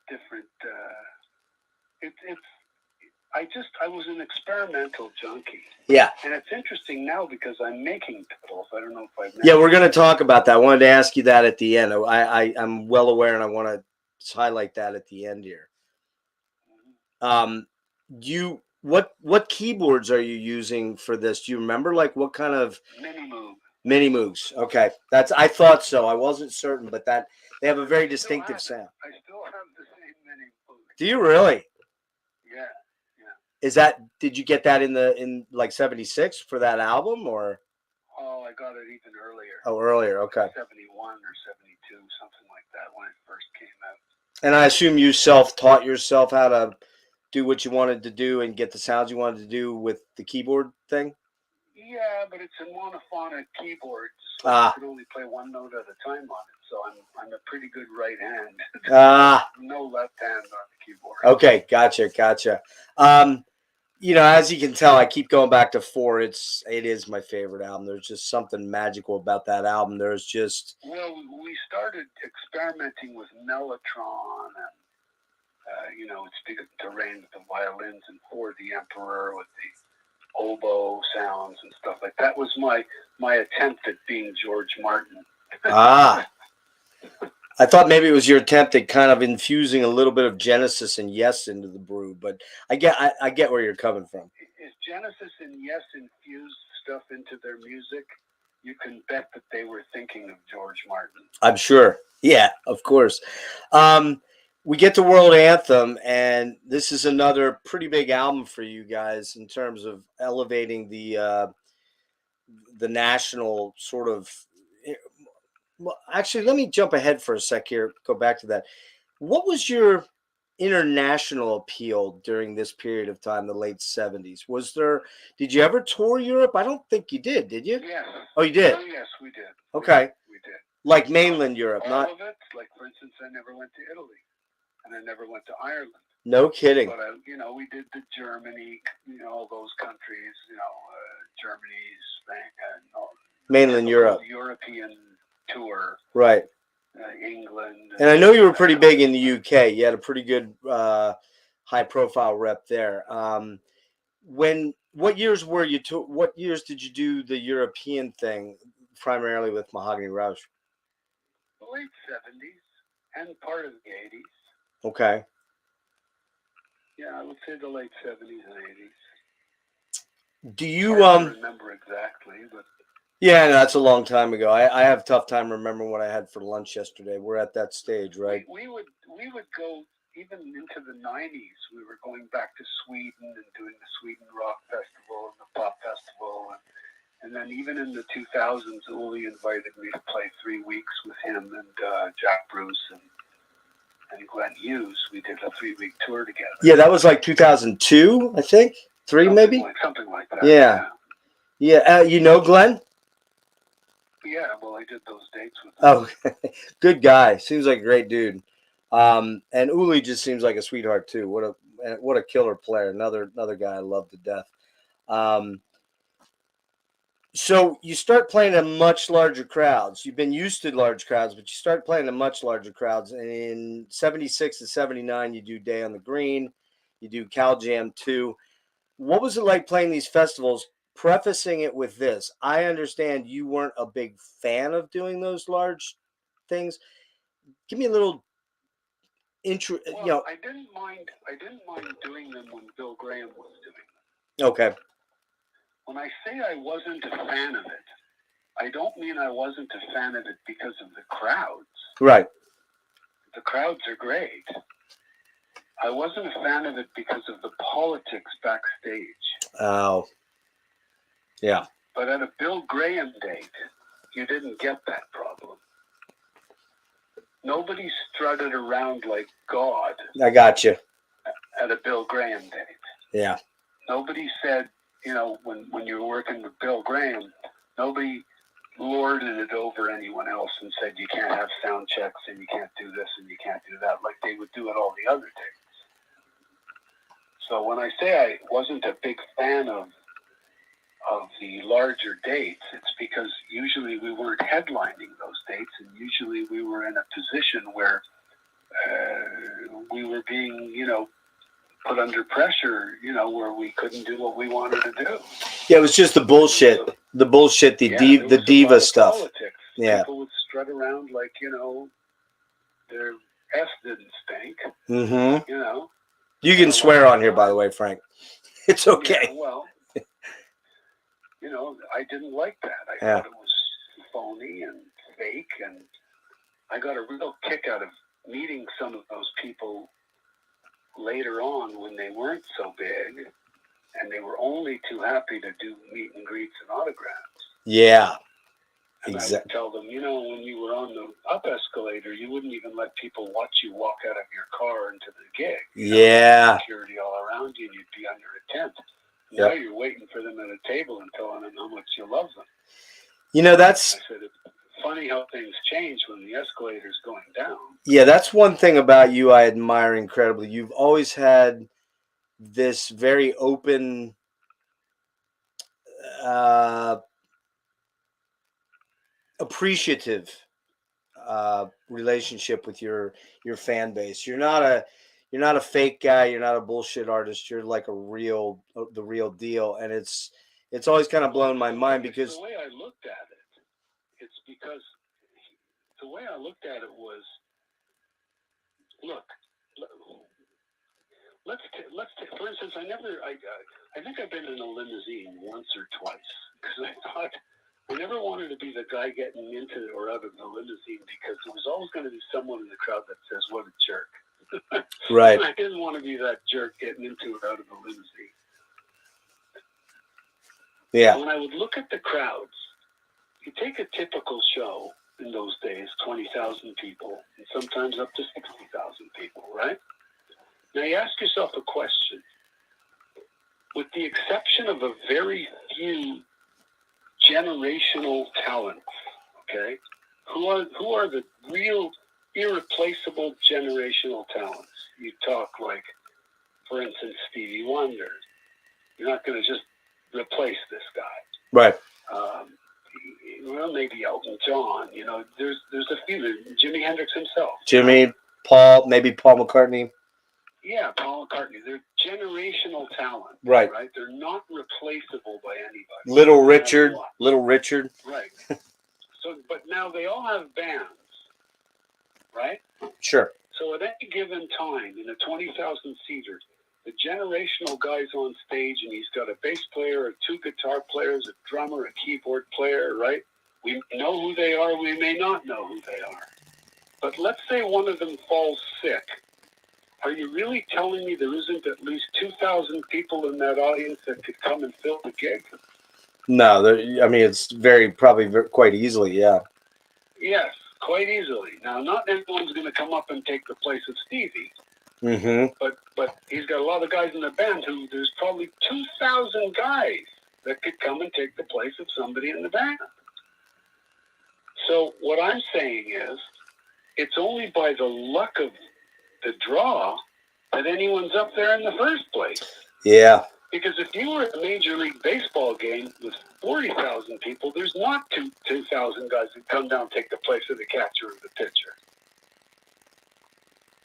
Different. I was an experimental junkie. Yeah. And it's interesting now because I'm making pedals. I don't know if I've. Yeah, we're going to talk about that. I wanted to ask you that at the end. I'm well aware, and I want to highlight that at the end here. What keyboards are you using for this? Do you remember, like, what kind of Mini Moogs? Okay, I thought so. I wasn't certain, but that they have a very distinctive sound. I still have the same Mini Moog. Do you really? Yeah. Did you get that in like 76 for that album, or? Oh, I got it even earlier. Oh, earlier. Okay. 71 or 72, something like that, when it first came out. And I assume you self-taught yourself how to do what you wanted to do and get the sounds you wanted to do with the keyboard thing? Yeah, but it's a monophonic keyboard, so I can only play one note at a time on it. So I'm a pretty good right hand. No left hand on the keyboard. Okay, gotcha. As you can tell, I keep going back to 4. It is my favorite album. There's just something magical about that album. There's just we started experimenting with mellotron and it's begun to rain with the violins and For the Emperor with the oboe sounds and stuff like that. Was my attempt at being George Martin. I thought maybe it was your attempt at kind of infusing a little bit of Genesis and Yes into the brew, but I get where you're coming from. If Genesis and Yes infused stuff into their music, you can bet that they were thinking of George Martin. I'm sure. Yeah, of course. We get to World Anthem, and this is another pretty big album for you guys in terms of elevating the national sort of. Well, actually, let me jump ahead for a sec here. Go back to that. What was your international appeal during this period of time, the late 70s? Did you ever tour Europe? I don't think you did you? Yeah. Oh, you did? Oh, yes, we did. Okay. We did. Like mainland Europe, all not of it. Like, for instance, I never went to Italy, and I never went to Ireland. No kidding. But we did the Germany, all those countries, Germany, Spain, and mainland Europe, European tour, right? England, and I know you were pretty big in the UK. You had a pretty good high-profile rep there. What years were you? What years did you do the European thing, primarily with Mahogany Rush? The late 70s and part of the 80s. Okay. Yeah, I would say the late 70s and 80s. Do you remember exactly, but. Yeah, no, that's a long time ago. I have a tough time remembering what I had for lunch yesterday. We're at that stage, right? We would go even into the 90s. We were going back to Sweden and doing the Sweden Rock Festival and the Pop Festival, and then even in the 2000s, Uli invited me to play 3 weeks with him and Jack Bruce and Glenn Hughes. We did a 3-week tour together. Yeah, that was like 2002, I think. 3 maybe. Something like that. Yeah. You know Glenn? Yeah, well, I did those dates with him. Oh, good guy. Seems like a great dude. And Uli just seems like a sweetheart too. What a killer player. Another guy I love to death. So you start playing in much larger crowds. You've been used to large crowds, but you start playing in much larger crowds. And in 76 and 79, you do Day on the Green. You do Cal Jam 2. What was it like playing these festivals? Prefacing it with this, I understand you weren't a big fan of doing those large things. Give me a little intro. Well, I didn't mind doing them when Bill Graham was doing them. Okay. When I say I wasn't a fan of it, I don't mean I wasn't a fan of it because of the crowds. Right. The crowds are great. I wasn't a fan of it because of the politics backstage. Oh. Yeah. But at a Bill Graham date, you didn't get that problem. Nobody strutted around like God I got you. at a Bill Graham date. Yeah. Nobody said, you know, when you were working with Bill Graham, nobody lorded it over anyone else and said you can't have sound checks and you can't do this and you can't do that like they would do at all the other dates. So when I say I wasn't a big fan of the larger dates, it's because usually we weren't headlining those dates, and usually we were in a position where we were being, you know, put under pressure, you know, where we couldn't do what we wanted to do. Yeah, it was just the bullshit. The bullshit, the diva stuff. Politics. Yeah. People would strut around like, you know, their S didn't stink. Mm-hmm. You know. You can swear on here, by the way, Frank. It's okay. Yeah, well, you know, I didn't like that. I thought it was phony and fake, and I got a real kick out of meeting some of those people later on when they weren't so big, and they were only too happy to do meet and greets and autographs. Yeah. And I would tell them, you know, when you were on the up escalator, you wouldn't even let people watch you walk out of your car into the gig. Yeah. Security all around you, and you'd be under a tent. Yep. Now you're waiting for them at a table and telling them how much you love them. You know, that's... I said, it's funny how things change when the escalator's going down. Yeah, that's one thing about you I admire incredibly. You've always had this very open... appreciative relationship with your fan base. You're not a fake guy. You're not a bullshit artist. You're like the real deal. And it's always kind of blown my mind because the way I looked at it, it's because the way I looked at it was, look, let's for instance, I think I've been in a limousine once or twice because I thought. I never wanted to be the guy getting into or out of the limousine because there was always going to be someone in the crowd that says, "What a jerk." Right. I didn't want to be that jerk getting into or out of the limousine. Yeah. When I would look at the crowds, you take a typical show in those days, 20,000 people, and sometimes up to 60,000 people, right? Now you ask yourself a question. With the exception of a very few generational talents, okay? Who are the real irreplaceable generational talents? You talk like, for instance, Stevie Wonder. You're not going to just replace this guy. Right. Well, maybe Elton John. You know, there's a few. Jimi Hendrix himself. Jimmy, Paul, maybe Paul McCartney. Yeah, Paul McCartney. They're generational talent. Right. Right. They're not replaceable by anybody. Little Richard. Right. So, but now they all have bands, right? Sure. So at any given time, in a 20,000 seater, the generational guy's on stage, and he's got a bass player, or two guitar players, a drummer, a keyboard player, right? We know who they are. We may not know who they are. But let's say one of them falls sick. Are you really telling me there isn't at least 2,000 people in that audience that could come and fill the gig? No, I mean, it's probably quite easily, yeah. Yes, quite easily. Now, not everyone's going to come up and take the place of Stevie. Mm-hmm. But he's got a lot of guys in the band who there's probably 2,000 guys that could come and take the place of somebody in the band. So what I'm saying is, it's only by the luck of the draw that anyone's up there in the first place. Yeah. Because if you were at a Major League Baseball game with 40,000 people, there's not 2,000 guys that come down and take the place of the catcher or the pitcher.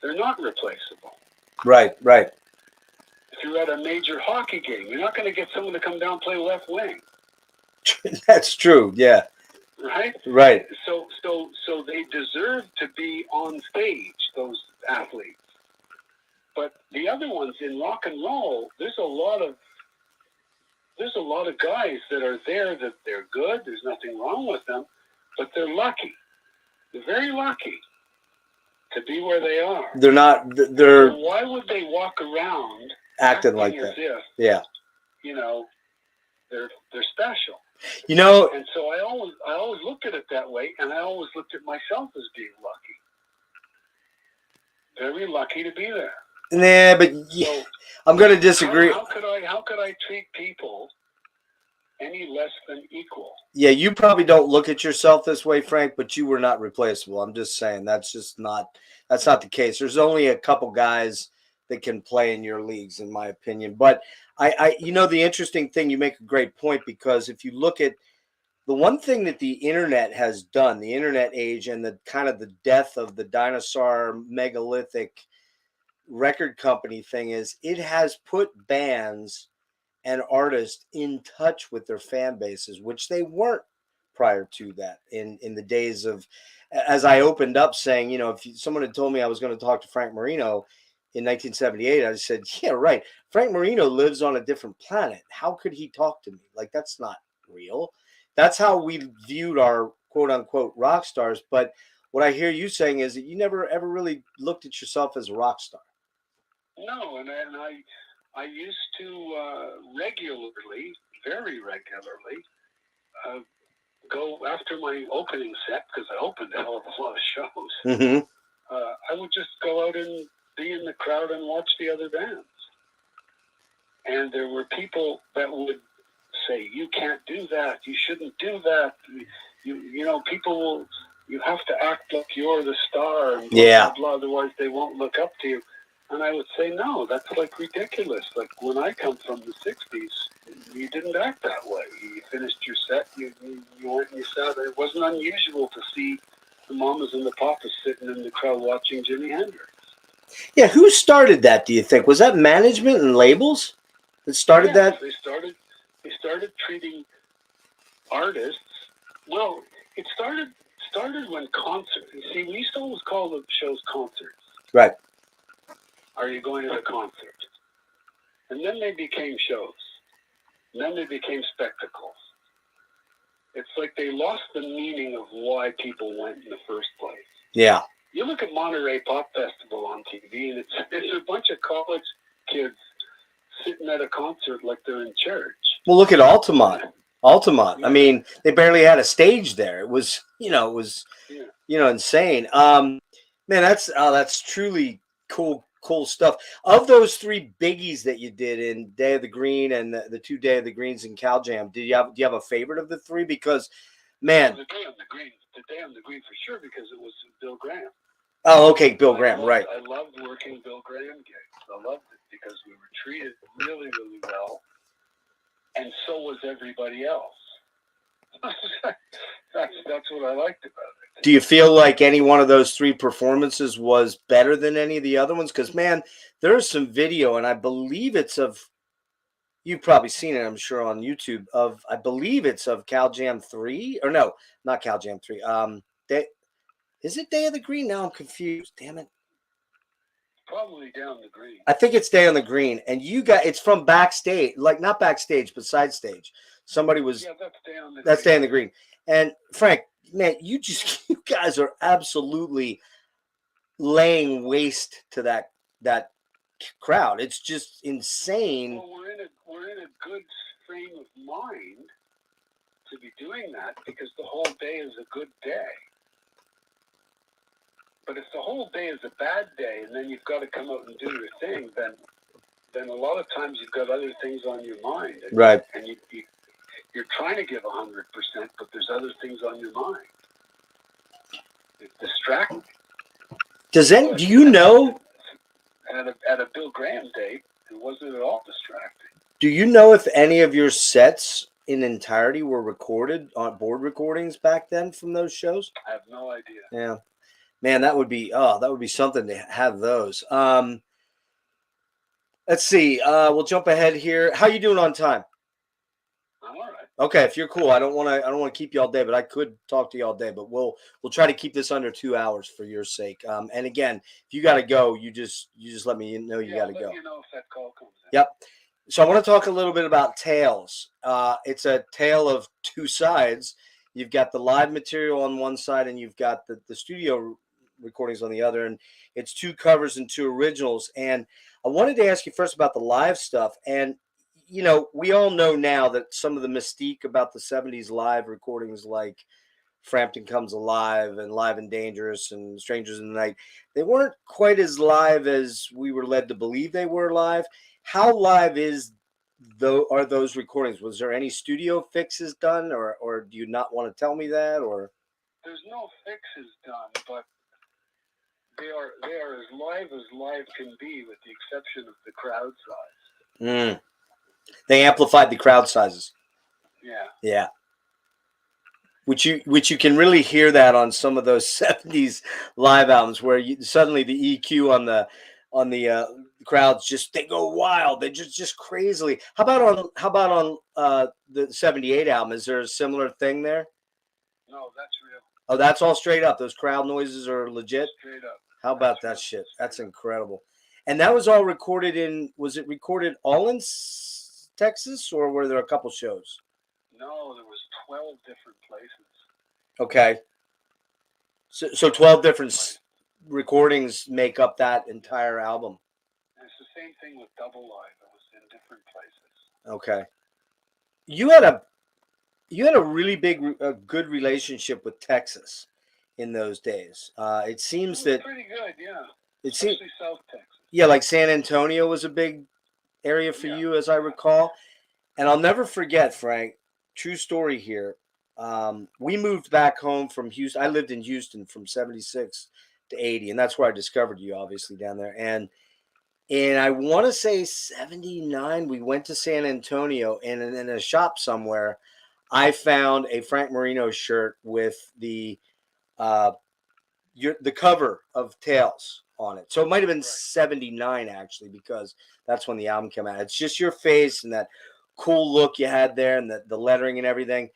They're not replaceable. Right. If you're at a major hockey game, you're not going to get someone to come down and play left wing. That's true, yeah. Right? Right. So they deserve to be on stage, those athletes. But the other ones in rock and roll, there's a lot of there's a lot of guys that are there that they're good. There's nothing wrong with them, but they're lucky. They're very lucky to be where they are. They're not. They're. So why would they walk around acting like as that? if, Yeah. you know, they're special. You know. And so I always looked at it that way, and I always looked at myself as being lucky. Very lucky to be there. Nah, but yeah, so, I'm going to disagree. How could I treat people any less than equal? Yeah, you probably don't look at yourself this way, Frank, but you were not replaceable. I'm just saying that's not the case. There's only a couple guys that can play in your leagues, in my opinion. But I you know, the interesting thing, you make a great point, because if you look at the one thing that the internet has done, the internet age and the kind of the death of the dinosaur megalithic record company thing, is it has put bands and artists in touch with their fan bases, which they weren't prior to that. In the days of, as I opened up saying, you know, if someone had told me I was going to talk to Frank Marino in 1978, I said, yeah, right. Frank Marino lives on a different planet. How could he talk to me? Like, that's not real. That's how we viewed our quote unquote rock stars. But what I hear you saying is that you never ever really looked at yourself as a rock star. No, and I used to regularly, very regularly, go after my opening set, because I opened a hell of a lot of shows. Mm-hmm. I would just go out and be in the crowd and watch the other bands. And there were people that would say, you can't do that, you shouldn't do that. You know, people will, you have to act like you're the star, and blah, yeah. blah, blah, otherwise they won't look up to you. And I would say, no, that's like ridiculous. Like when I come from the 60s, you didn't act that way. You finished your set, you went and you sat. It wasn't unusual to see the mamas and the papas sitting in the crowd watching Jimi Hendrix. Yeah, who started that, do you think? Was that management and labels that started that? They started treating artists. Well, it started when concerts. See, we used to always call the shows concerts. Right. Are you going to the concert? And then they became shows. And then they became spectacles. It's like they lost the meaning of why people went in the first place. Yeah. You look at Monterey Pop Festival on TV, and it's a bunch of college kids sitting at a concert like they're in church. Well, look at Altamont. Yeah. I mean, they barely had a stage there. It was, you know, insane. Man, that's truly cool stuff. Of those three biggies that you did in Day of the Green and the 2 Day of the Greens in Cal Jam, do you have a favorite of the three? Because, man, the Day on the Green for sure, because it was Bill Graham. Oh, okay, Bill Graham, right. I loved working Bill Graham gigs. I loved it because we were treated really, really well, and so was everybody else. That's what I liked about it. Do you feel like any one of those three performances was better than any of the other ones? Because, man, there's some video, and I believe it's of, you've probably seen it, I'm sure, on YouTube, I believe it's of Cal Jam 3, or no, not Cal Jam 3. Is it Day of the Green? Now I'm confused. Damn it. Probably Day on the Green. I think it's Day on the Green. And it's from backstage, like not backstage, but side stage. Somebody was. Yeah, that's Day on the Green. That's Day on the Green. And Frank, man, you guys are absolutely laying waste to that crowd. It's just insane. Well, we're in a good frame of mind to be doing that, because the whole day is a good day. But if the whole day is a bad day, and then you've got to come out and do your thing, then a lot of times you've got other things on your mind. And, right. And you're trying to give 100%, but there's other things on your mind. It's distracting. Do you know? At a Bill Graham day, it wasn't at all distracting. Do you know if any of your sets in entirety were recorded on board recordings back then from those shows? I have no idea. Yeah. Man, that would be something to have those. Let's see. We'll jump ahead here. How you doing on time? I'm all right. Okay, if you're cool, I don't want to keep you all day, but I could talk to you all day. But we'll try to keep this under 2 hours for your sake. And again, if you got to go, you just let me know you got to go. You know if that call comes in. Yep. So I want to talk a little bit about Tales. It's a tale of two sides. You've got the live material on one side, and you've got the studio recordings on the other. And it's two covers and two originals. And I wanted to ask you first about the live stuff. And we all know now that some of the mystique about the '70s live recordings, like Frampton Comes Alive and Live and Dangerous and Strangers in the Night, they weren't quite as live as we were led to believe they were live. How live are those recordings? Was there any studio fixes done, or do you not want to tell me that? Or There's no fixes done, but they are as live can be, with the exception of the crowd size. They amplified the crowd sizes. Yeah. Which you can really hear that on some of those '70s live albums, where suddenly the EQ on the crowds they go wild. They just crazily. How about on the '78 album? Is there a similar thing there? No, that's real. Oh, that's all straight up. Those crowd noises are legit. Straight up. How about that shit? That's incredible. And that was all recorded was it recorded all in Texas, or were there a couple shows? No, there was 12 different places. Okay. So 12 different recordings make up that entire album. And it's the same thing with Double Live. It was in different places. Okay. You had a really good relationship with Texas in those days. It seems that pretty good, yeah. Especially South Texas. Yeah, like San Antonio was a big area for you, as I recall. And I'll never forget, Frank. True story here. We moved back home from Houston. I lived in Houston from '76 to '80, and that's where I discovered you, obviously, down there. And I want to say '79, we went to San Antonio, and in a shop somewhere, I found a Frank Marino shirt with the cover of Tales on it. So it might have been '79, actually, because that's when the album came out. It's just your face and that cool look you had there, and the lettering and everything.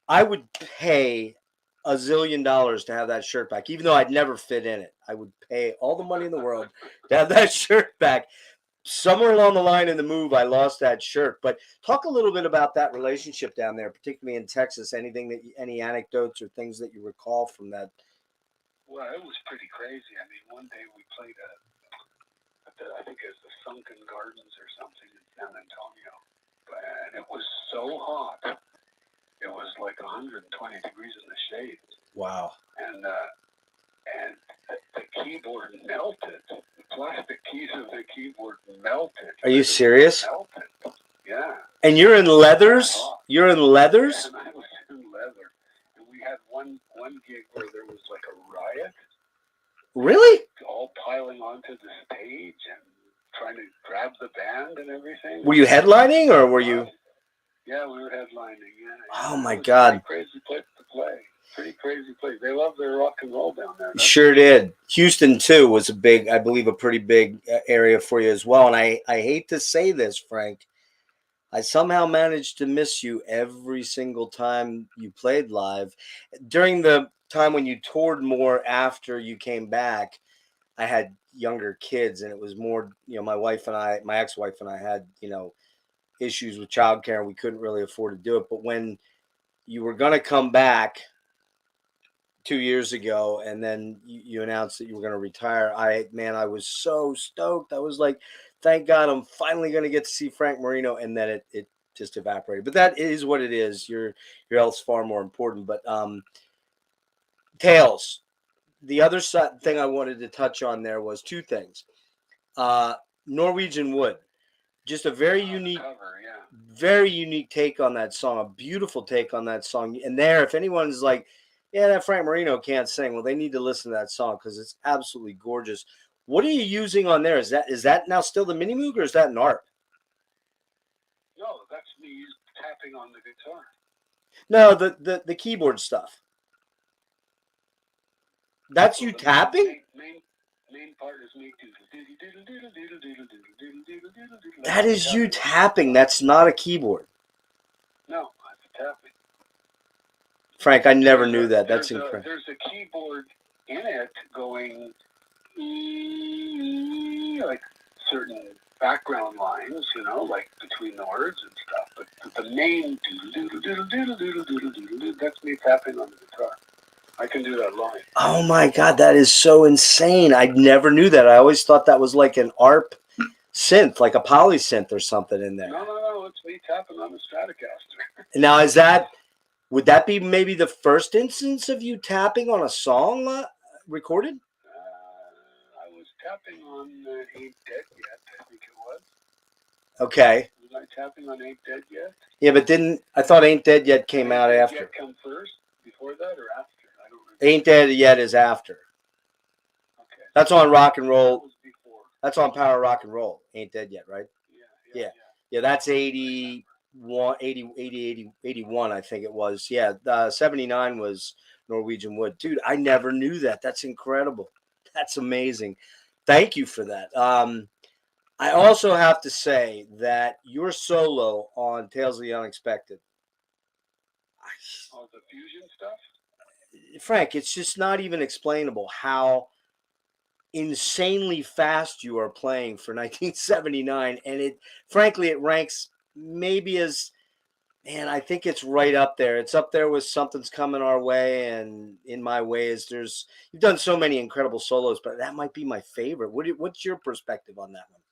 I would pay $1 zillion to have that shirt back, even though I'd never fit in it. I would pay all the money in the world to have that shirt back. Somewhere along the line in the move, I lost that shirt. But talk a little bit about that relationship down there, particularly in Texas. Any anecdotes or things that you recall from that? Well, it was pretty crazy. I mean, one day we played I think it was the Sunken Gardens or something in San Antonio, and it was so hot. It was like 120 degrees in the shade. Wow. And the keyboard melted. The plastic keys of the keyboard melted. Are you serious? Melted. Yeah. And you're in leathers? You're in leathers? And I was in leather. And we had one gig where there was like a riot. Really? All piling onto the stage and trying to grab the band and everything. Were you headlining, or were you? Yeah, we were headlining. Yeah. Oh my God! Pretty crazy place to play. Pretty crazy place. They love their rock and roll down there. Sure did. Houston too was I believe, a pretty big area for you as well. And I hate to say this, Frank, I somehow managed to miss you every single time you played live. During the time when you toured more after you came back, I had younger kids, and it was more, my ex-wife and I had, issues with childcare, and we couldn't really afford to do it. But when you were going to come back 2 years ago, and then you announced that you were going to retire, I was so stoked. I was like, thank God I'm finally going to get to see Frank Marino. And then it just evaporated. But that is what it is. Your health's far more important. But Tales. The other thing I wanted to touch on there was two things. Norwegian Wood. Just a very unique, very unique take on that song. A beautiful take on that song. And there, if anyone's like, yeah, that Frank Marino can't sing, well, they need to listen to that song because it's absolutely gorgeous. What are you using on there? Is that now still the Mini Moog, or is that an ARP? No, that's me tapping on the guitar. No, the keyboard stuff. That's you tapping? Main part is me. That is you tapping. That's not a keyboard. No, that's tapping. Frank, I never knew that. That's incredible. There's a keyboard in it going like certain background lines, you know, like between the words and stuff. But the main doodle-doodle-doodle-doodle-doodle-doodle-doodle, that's me tapping on the guitar. I can do that live. Oh my God, that is so insane. I never knew that. I always thought that was like an ARP synth, like a polysynth or something in there. No, it's me tapping on the Stratocaster. Now, would that be maybe the first instance of you tapping on a song recorded? I was tapping on Ain't Dead Yet, I think it was. Okay. Was I tapping on Ain't Dead Yet? Yeah, but I thought Ain't Dead Yet came out after. Ain't Dead Yet come first, before that, or after? I don't remember. Ain't Dead Yet is after. Okay. That's on Rock and Roll. That was before. That's on Power Rock and Roll. Ain't Dead Yet, right? Yeah, that's 81, 81, I think it was. Yeah, 79 was Norwegian Wood. Dude, I never knew that. That's incredible. That's amazing. Thank you for that. I also have to say that your solo on Tales of the Unexpected. Oh, the fusion stuff? Frank, it's just not even explainable how insanely fast you are playing for 1979, and frankly it ranks maybe as, man, I think it's right up there. It's up there with Something's Coming Our Way and In My Ways. You've done so many incredible solos, but that might be my favorite. What's your perspective on that one?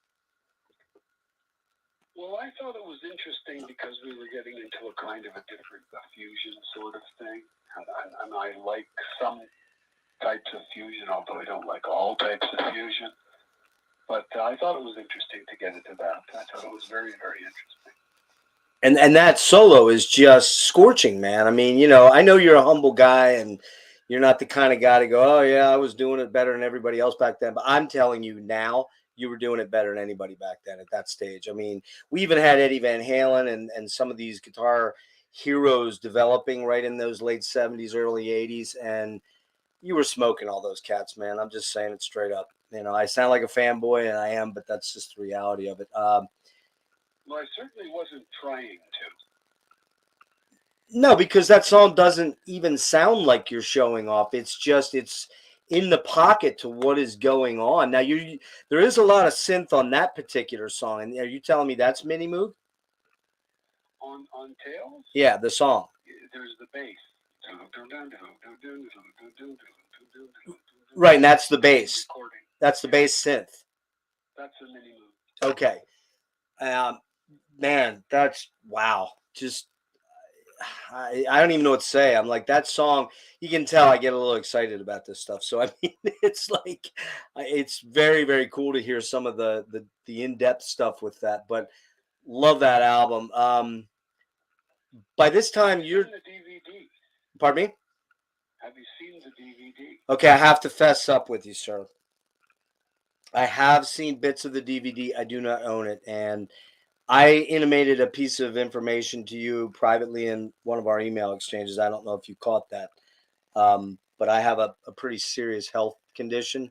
Well, I thought it was interesting because we were getting into a kind of a different fusion sort of thing, and I like some types of fusion, although I don't like all types of fusion. But I thought it was interesting to get into that. I thought it was very, very interesting. And that solo is just scorching, man. I mean, you know, I know you're a humble guy and you're not the kind of guy to go, oh yeah, I was doing it better than everybody else back then. But I'm telling you now, you were doing it better than anybody back then at that stage. I mean, we even had Eddie Van Halen and some of these guitar heroes developing right in those late 70s, early 80s. And you were smoking all those cats, man. I'm just saying it straight up. You know, I sound like a fanboy, and I am, but that's just the reality of it. Well, I certainly wasn't trying to. No, because that song doesn't even sound like you're showing off. It's in the pocket to what is going on. Now, there is a lot of synth on that particular song. And are you telling me that's Mini Moog? On Tales? Yeah, the song. There's the bass. Right, and that's the bass. That's the bass synth. That's a Mini Moog. Okay. Man, that's wow. Just I don't even know what to say. I'm like, that song, you can tell I get a little excited about this stuff. So I mean, it's like it's very, very cool to hear some of the in-depth stuff with that. But love that album. By this time you're the DVD. Pardon me? Have you seen the DVD? Okay, I have to fess up with you, sir. I have seen bits of the DVD. I do not own it, and I intimated a piece of information to you privately in one of our email exchanges. I don't know if you caught that, but I have a pretty serious health condition,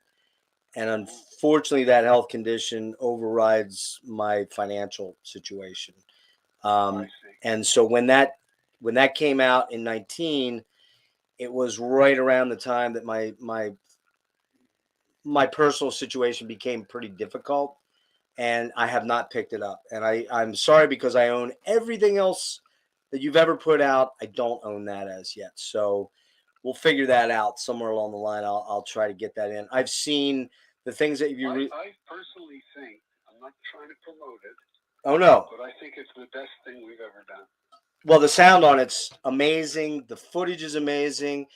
and unfortunately, that health condition overrides my financial situation. And so when that came out in 19, it was right around the time that my personal situation became pretty difficult. And I have not picked it up. And I'm sorry, because I own everything else that you've ever put out. I don't own that as yet. So we'll figure that out somewhere along the line. I'll try to get that in. I've seen the things that you... I personally think, I'm not trying to promote it. Oh, no. But I think it's the best thing we've ever done. Well, the sound on it's amazing. The footage is amazing.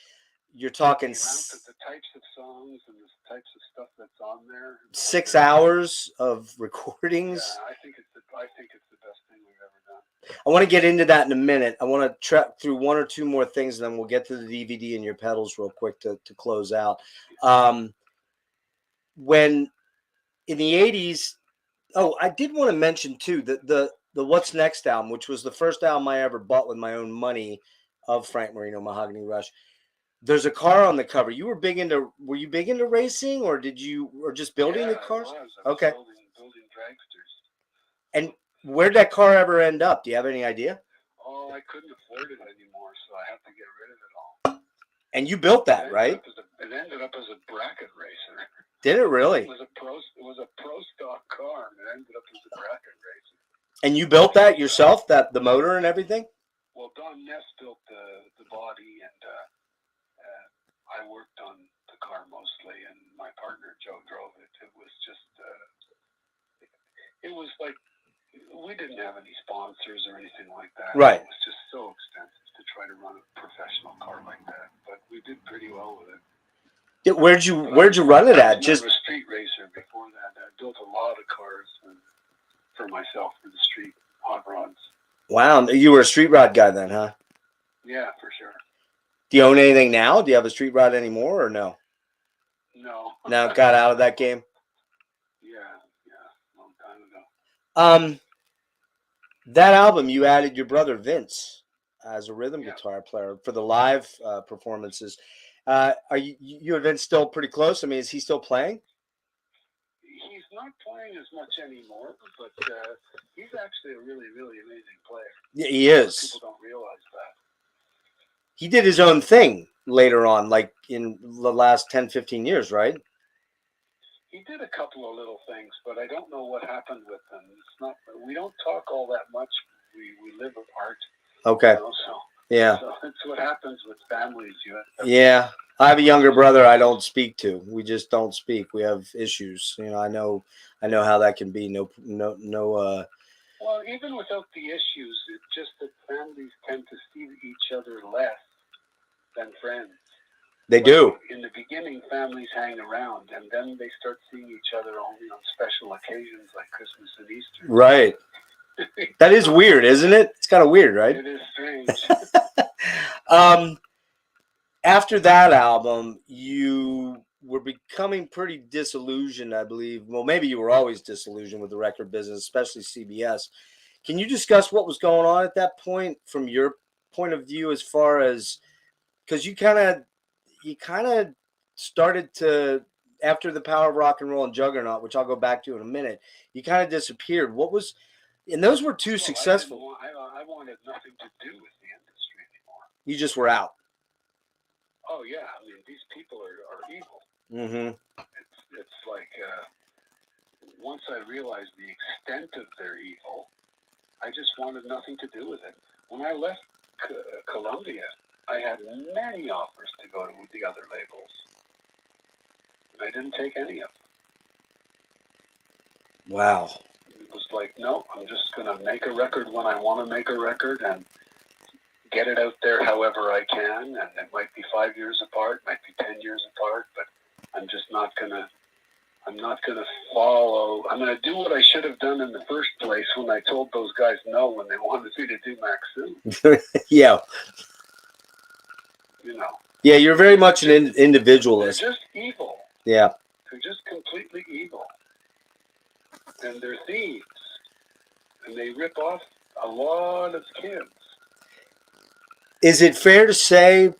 You're talking the types of songs and the types of stuff that's on there. 6 hours of recordings. Yeah, I think it's the best thing we've ever done. I want to get into that in a minute. I want to track through one or two more things, and then we'll get to the DVD and your pedals real quick to close out. When in the 80s, I did want to mention too the What's Next album, which was the first album I ever bought with my own money of Frank Marino, Mahogany Rush. There's a car on the cover. Were you big into racing, or just building the cars? I was okay. Building dragsters. And where'd that car ever end up? Do you have any idea? Oh, I couldn't afford it anymore, so I had to get rid of it all. And you built that, right? It ended up as a bracket racer. Did it really? It was a pro stock car, and it ended up as And you built that yourself, the motor and everything? Well, Don Ness built the body, and I worked on the car mostly, and my partner Joe drove it. It was just, it was like, we didn't have any sponsors or anything like that. Right. It was just so expensive to try to run a professional car like that, but we did pretty well with it. Where'd you run it at? I was never a street racer before that. I built a lot of cars for myself for the street hot rods. Wow, you were a street rod guy then, huh? Yeah, for sure. Do you own anything now? Do you have a street rod anymore, or no? No. Now got out of that game? Yeah, long time ago. That album, you added your brother Vince as a rhythm guitar player for the live performances. Are you and Vince still pretty close? I mean, is he still playing? He's not playing as much anymore, but he's actually a really, really amazing player. Yeah, he is. People don't realize that. He did his own thing later on, like in the last 10, 15 years, right? He did a couple of little things, but I don't know what happened with them. It's not. We don't talk all that much. We live apart. Okay. You know, yeah. So that's what happens with families. Yeah. I have a younger brother I don't speak to. We just don't speak. We have issues. You know, I know how that can be. No. Well, even without the issues, it's just that families tend to see each other less than friends. They do. In the beginning, families hang around, and then they start seeing each other only on special occasions like Christmas and Easter. Right. That is weird, isn't it? It's kind of weird, right? It is strange. After that album, you were becoming pretty disillusioned, I believe. Well, maybe you were always disillusioned with the record business, especially CBS. Can you discuss what was going on at that point from your point of view, as far as, because you kind of started to, after the Power of Rock and Roll and Juggernaut, which I'll go back to in a minute, you kind of disappeared. What was, and those were two successful. I wanted nothing to do with the industry anymore. You just were out. Oh yeah, I mean, these people are evil. Mm-hmm. It's like once I realized the extent of their evil, I just wanted nothing to do with it. When I left Columbia, I had many offers to go to the other labels, and I didn't take any of them. Wow. It was like, no, I'm just going to make a record when I want to make a record and get it out there however I can, and it might be 5 years apart, might be 10 years apart, but I'm just not gonna follow. I'm gonna do what I should have done in the first place when I told those guys no when they wanted me to do Maxu. Yeah. You know. Yeah, you're very much an individualist. They're just evil. Yeah. They're just completely evil, and they're thieves, and they rip off a lot of kids. Is it fair to say,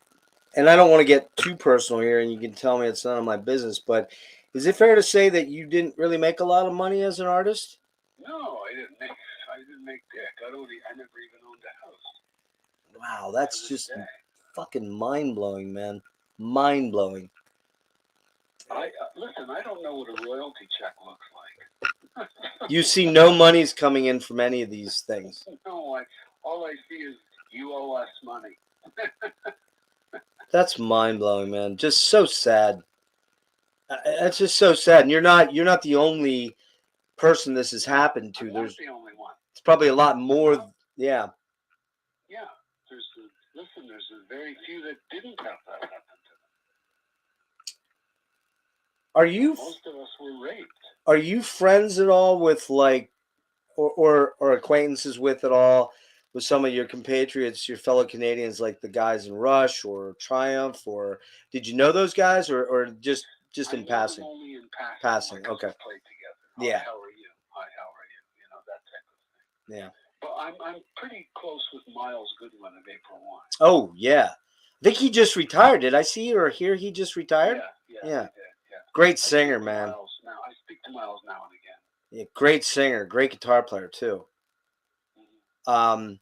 and I don't want to get too personal here, and you can tell me it's none of my business, but is it fair to say that you didn't really make a lot of money as an artist? No, I didn't make dick. I never even owned a house. Wow, that's just fucking mind-blowing, man. Mind-blowing. Listen, I don't know what a royalty check looks like. You see no money's coming in from any of these things. No, all I see is you owe us money. That's mind-blowing, man. Just so sad. That's just so sad. And you're not the only person this has happened to. I'm not the only one. It's probably a lot more. Yeah. Yeah. There's a very few that didn't have that happen to them. Most of us were raped. Are you friends at all with, like, or acquaintances with at all with some of your compatriots, your fellow Canadians, like the guys in Rush or Triumph, or did you know those guys, or just in passing? Only in passing. Passing. Like Okay. Played together. Yeah. How are you? Hi, how are you? You know, that type of thing. Yeah. But I'm pretty close with Miles Goodwin of April 1. Oh yeah, I think he just retired. Did I see or hear he just retired? Yeah. Yeah. Did, yeah. Great singer, man. I speak to Miles now and again. Yeah, great singer, great guitar player too. Mm-hmm.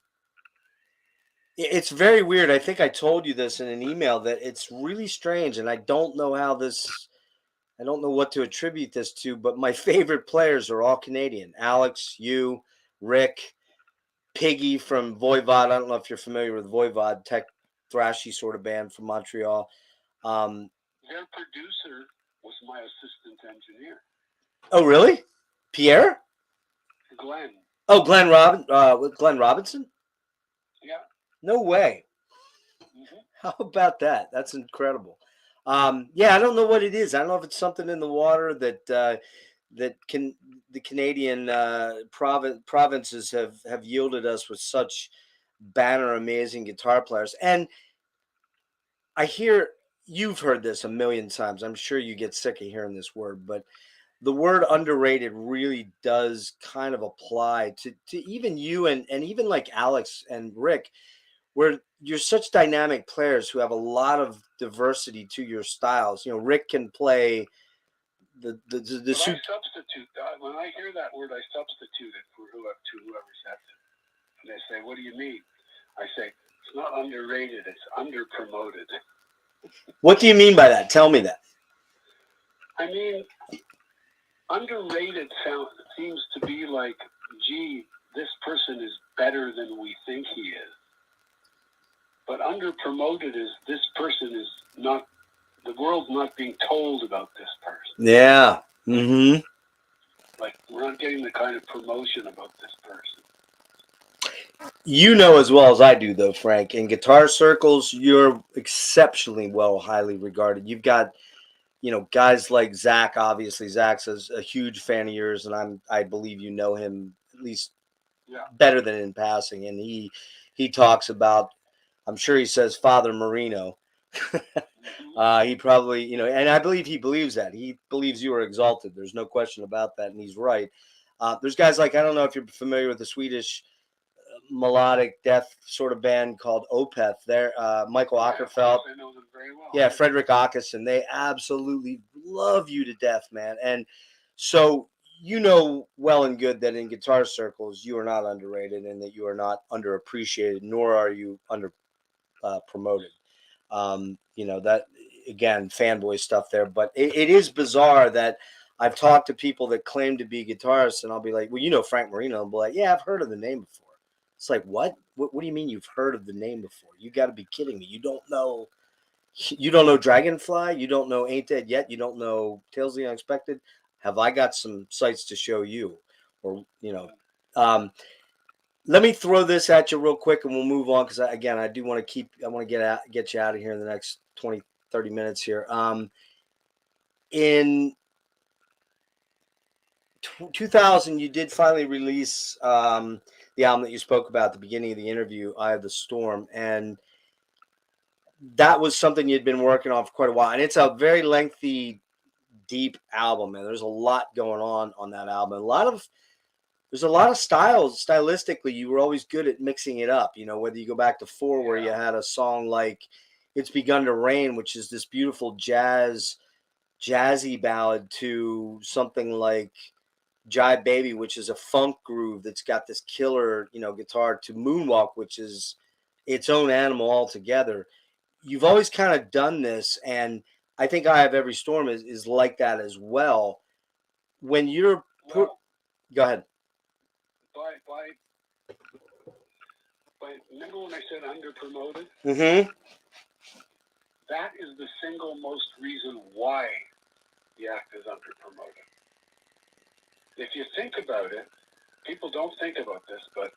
It's very weird. I think I told you this in an email that it's really strange, and I don't know what to attribute this to, but my favorite players are all Canadian. Alex, you, Rick, Piggy from Voivod. I don't know if you're familiar with Voivod, tech thrashy sort of band from Montreal. Their producer was my assistant engineer. Oh, really? Pierre? Glenn. Oh, Glenn Robinson? Yeah. No way. Mm-hmm. How about that? That's incredible. Yeah, I don't know what it is. I don't know if it's something in the water that the Canadian provinces have yielded us with such banner amazing guitar players. And I hear you've heard this a million times. I'm sure you get sick of hearing this word, but the word underrated really does kind of apply to even you and even like Alex and Rick, where you're such dynamic players who have a lot of diversity to your styles. You know, Rick can play the I substitute when I hear that word, I substitute it for whoever says it. And they say, "What do you mean?" I say, "It's not underrated. It's under-promoted." What do you mean by that? Tell me that. I mean, underrated seems to be like, gee, this person is better than we think he is. But under-promoted is this person is not, the world's not being told about this person. Yeah. Mm-hmm. Like, we're not getting the kind of promotion about this person. You know as well as I do, though, Frank, in guitar circles, you're exceptionally well, highly regarded. You've got, you know, guys like Zach. Obviously, Zach's a huge fan of yours, and I believe you know him at least better than in passing. And he talks about, I'm sure he says Father Marino. He probably, you know, and I believe he believes that. He believes you are exalted. There's no question about that, and he's right. There's guys like, I don't know if you're familiar with the Swedish melodic death sort of band called Opeth. They're Michael Ockerfeldt. I know them very well. Yeah, Frederick Akeson. They absolutely love you to death, man. And so you know well and good that in guitar circles you are not underrated and that you are not underappreciated, nor are you under promoted. You know, that again, fanboy stuff there. But it is bizarre that I've talked to people that claim to be guitarists, and I'll be like, well, you know Frank Marino, and be like, yeah, I've heard of the name before. It's like, what? What do you mean you've heard of the name before? You got to be kidding me. You don't know Dragonfly? You don't know Ain't Dead Yet? You don't know Tales of the Unexpected? Have I got some sites to show you? Or, you know, let me throw this at you real quick and we'll move on. Cause I do want to get you out of here in the next 20, 30 minutes here. In 2000, you did finally release, the album that you spoke about at the beginning of the interview, Eye of the Storm. And that was something you'd been working on for quite a while. And it's a very lengthy, deep album. And there's a lot going on that album. There's a lot of styles. Stylistically, you were always good at mixing it up. You know, whether you go back to 4, where you had a song like It's Begun to Rain, which is this beautiful jazzy ballad, to something like Jive Baby, which is a funk groove that's got this killer, you know, guitar, to Moonwalk, which is its own animal altogether. You've always kind of done this, and I think Eye of Every Storm is like that as well. When you're go ahead. Remember when I said under-promoted? Mm-hmm. That is the single most reason why the act is under-promoted. If you think about it, people don't think about this, but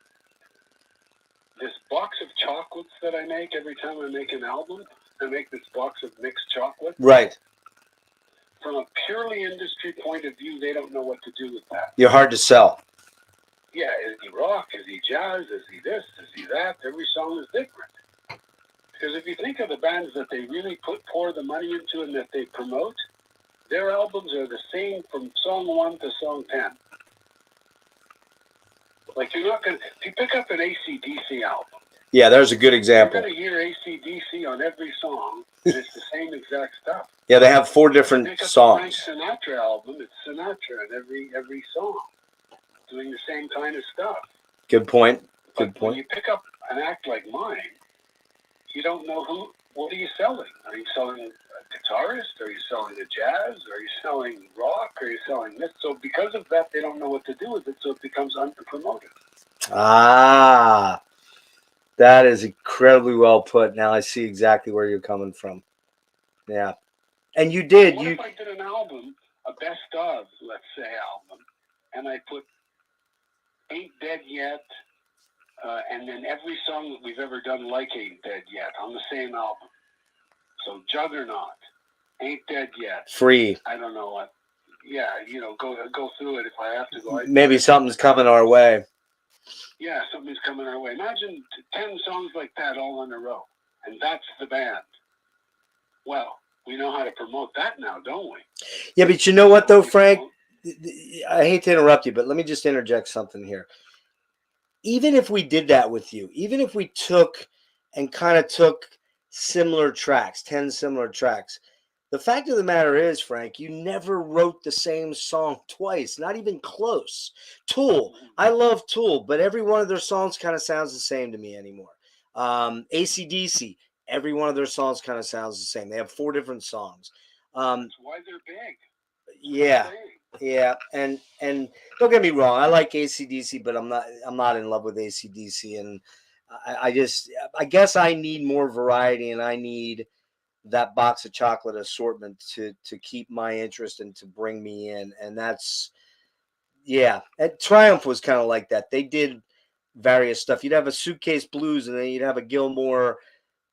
this box of chocolates that I make every time I make an album, I make this box of mixed chocolate. Right. From a purely industry point of view, they don't know what to do with that. You're hard to sell. Yeah, is he rock? Is he jazz? Is he this? Is he that? Every song is different. Because if you think of the bands that they really pour the money into and that they promote, their albums are the same from song 1 to song 10. Like, you're not going to... If you pick up an AC/DC album... Yeah, there's a good example. You're going to hear AC/DC on every song, and it's the same exact stuff. Yeah, they have 4 different songs. Frank Sinatra album, it's Sinatra in every song, doing the same kind of stuff. Good point. But when you pick up an act like mine, you don't know what are you selling? Are you selling a guitarist? Are you selling a jazz? Are you selling rock? Are you selling this? So because of that, they don't know what to do with it, so it becomes under-promoted. Ah, that is incredibly well put. Now I see exactly where you're coming from. Yeah. And you did. What if I did an album, a best of, let's say, album, and I put Ain't Dead Yet, and then every song that we've ever done like Ain't Dead Yet on the same album. So Juggernaut, Ain't Dead Yet. Free. I don't know what. Yeah, go through it if I have to go. Maybe something's coming our way. Yeah, something's coming our way. Imagine 10 songs like that all in a row, and that's the band. Well, we know how to promote that now, don't we? Yeah, but you know what, though, Frank? I hate to interrupt you, but let me just interject something here. Even if we did that with you, even if we took similar tracks, 10 similar tracks, the fact of the matter is, Frank, you never wrote the same song twice, not even close. Tool, I love Tool, but every one of their songs kind of sounds the same to me anymore. AC/DC, every one of their songs kind of sounds the same. They have 4 different songs. That's why they're big. Yeah. Yeah, and don't get me wrong, I like AC/DC, but I'm not in love with AC/DC, and I guess I need more variety, and I need that box of chocolate assortment to keep my interest and to bring me in, and that's And Triumph was kind of like that. They did various stuff. You'd have a Suitcase Blues, and then you'd have a Gilmore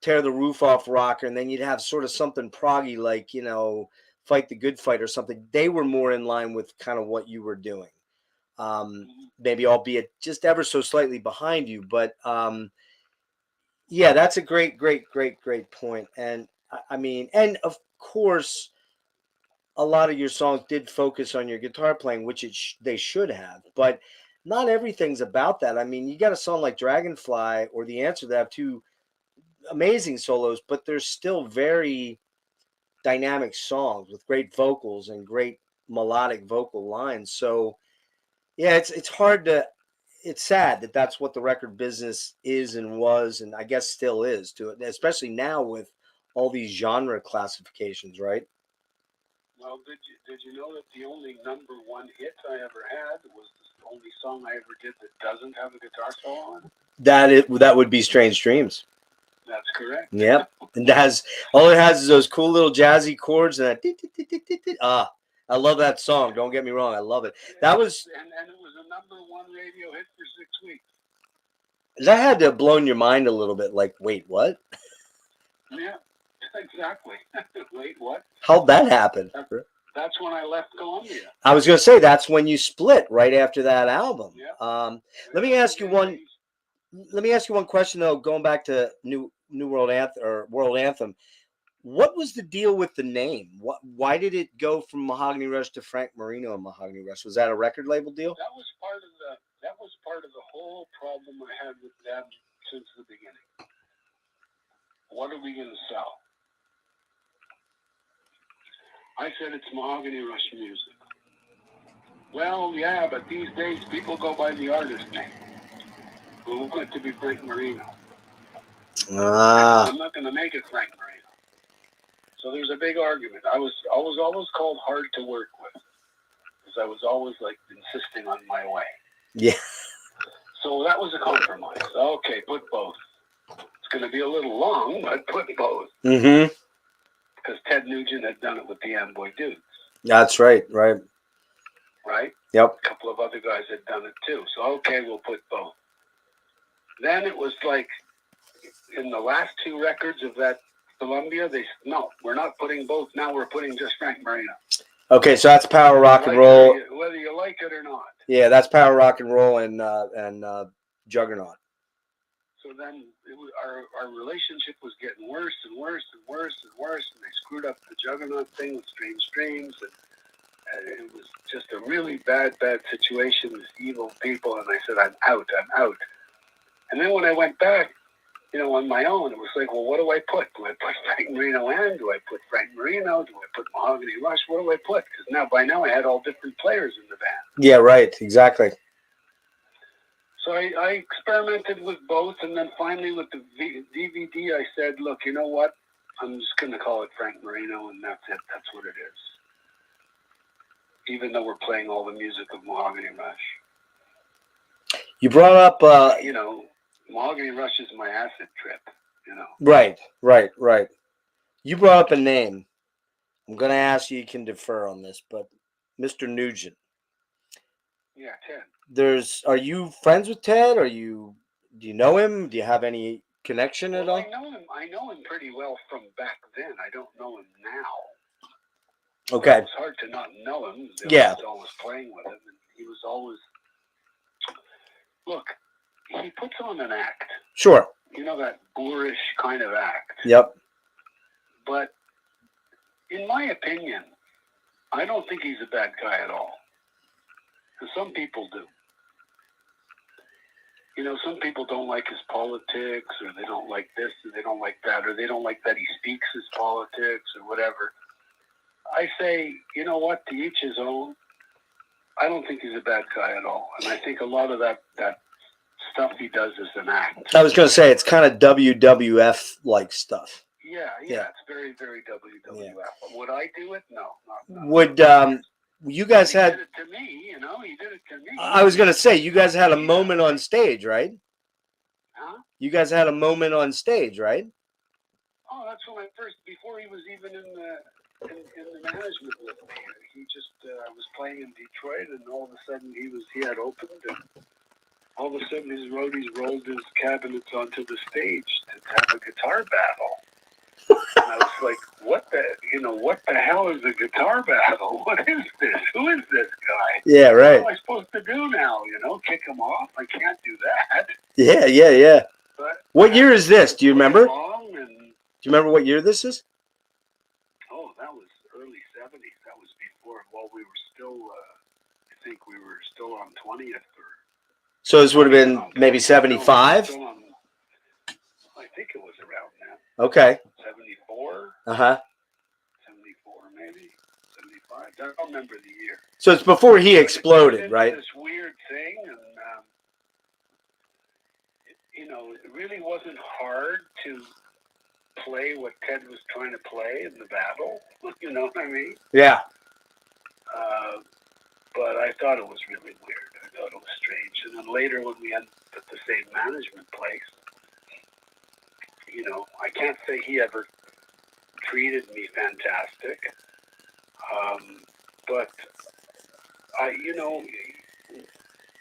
Tear the Roof Off rocker, and then you'd have sort of something proggy like, Fight the Good Fight or something. They were more in line with kind of what you were doing. Maybe albeit just ever so slightly behind you. But that's a great point. And I mean, and of course, a lot of your songs did focus on your guitar playing, which they should have. But not everything's about that. I mean, you got a song like Dragonfly or The Answer that have 2 amazing solos, but they're still very dynamic songs with great vocals and great melodic vocal lines. So yeah, it's sad that that's what the record business is and was, and I guess still is to it, especially now with all these genre classifications, right? Well, did you know that the only number 1 hit I ever had was the only song I ever did that doesn't have a guitar solo on it? That would be Strange Dreams. That's correct. Yep. And all it has is those cool little jazzy chords and that. I love that song. Don't get me wrong. I love it. That was and it was a number 1 radio hit for 6 weeks. That had to have blown your mind a little bit. Like, wait, what? Yeah, exactly. Wait, what? How'd that happen? That's when I left Columbia. I was going to say that's when you split right after that album. Yeah. Let me ask you one question though. Going back to New World Anthem or World Anthem, what was the deal with the name? Why did it go from Mahogany Rush to Frank Marino and Mahogany Rush? Was that a record label deal? That was part of the whole problem I had with them since the beginning. What are we going to sell? I said it's Mahogany Rush music. Well, yeah, but these days people go by the artist name. We want it to be Frank Marino. I'm not going to make it Frank Marino. So there's a big argument. I was always called hard to work with because I was always like insisting on my way. Yeah. So that was a compromise. Okay, put both. It's going to be a little long, but put both. Mm-hmm. Because Ted Nugent had done it with the Amboy Dudes. That's right. Right? Yep. A couple of other guys had done it too. So, okay, we'll put both. Then it was like, in the last 2 records of that Columbia, no, we're not putting both. Now we're putting just Frank Marino. Okay, so that's power rock and roll. Whether you like it or not. Yeah, that's power rock and roll and Juggernaut. So then our relationship was getting worse and worse and worse and worse, and they screwed up the Juggernaut thing with Strange Dreams, and it was just a really bad situation with evil people, and I said, I'm out. And then when I went back, on my own, it was like, well, what do I put? Do I put Frank Marino in? Do I put Frank Marino? Do I put Mahogany Rush? What do I put? Because by now I had all different players in the band. Yeah, right. Exactly. So I experimented with both, and then finally with the DVD, I said, look, you know what? I'm just going to call it Frank Marino, and that's it. That's what it is. Even though we're playing all the music of Mahogany Rush. You brought up, Mahogany Rush is my acid trip. Right. You brought up a name. I'm going to ask you can defer on this, but Mr. Nugent. Yeah, Ted. Are you friends with Ted? Do you know him? Do you have any connection at all? I know him pretty well from back then. I don't know him now. Okay. It's hard to not know him. Yeah. I was always playing with him, and he was always. Look, he puts on an act. Sure. That boorish kind of act. Yep. But in my opinion, I don't think he's a bad guy at all. And some people do. Some people don't like his politics, or they don't like this, or they don't like that, or they don't like that he speaks his politics, or whatever. I say, you know what, to each his own. I don't think he's a bad guy at all. And I think a lot of that stuff he does is an act. I was going to say, it's kind of WWF-like stuff. Yeah. It's very, very WWF. Yeah. But would I do it? No. Would, you guys he had... did it to me, he did it to me. I was going to say, you guys had a moment on stage, right? Huh? You guys had a moment on stage, right? Oh, that's when before he was even in the management with me. He just, I was playing in Detroit, and all of a sudden he had opened, and all of a sudden his roadies rolled his cabinets onto the stage to have a guitar battle. And I was like, what the hell is a guitar battle? What is this? Who is this guy? Yeah, right. What am I supposed to do now? Kick him off? I can't do that. Yeah. But what year is this? Do you remember? Do you remember what year this is? Oh, that was early 70s. That was before, we were still, I think we were still on 20th. So this would have been maybe 75? I think it was around then. Okay. 74? 74, maybe. 75. I don't remember the year. So it's before he exploded, right? This weird thing, and, it really wasn't hard to play what Ted was trying to play in the battle. You know what I mean? Yeah. But I thought it was really weird. I thought it was strange. And then later when we ended up at the same management place, I can't say he ever treated me fantastic. But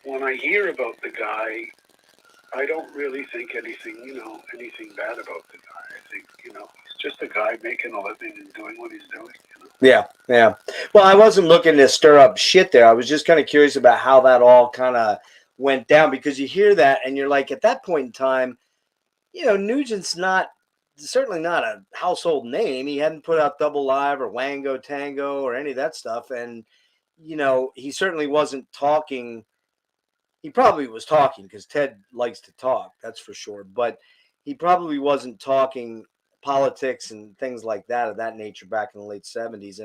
when I hear about the guy, I don't really think anything bad about the guy. I think, he's just a guy making a living and doing what he's doing. Yeah. Well, I wasn't looking to stir up shit there. I was just kind of curious about how that all kind of went down, because you hear that and you're like, at that point in time, Nugent's certainly not a household name. He hadn't put out Double Live or Wango Tango or any of that stuff. And, he certainly wasn't talking. He probably was talking because Ted likes to talk, that's for sure. But he probably wasn't talking politics and things like that of that nature back in the late 70s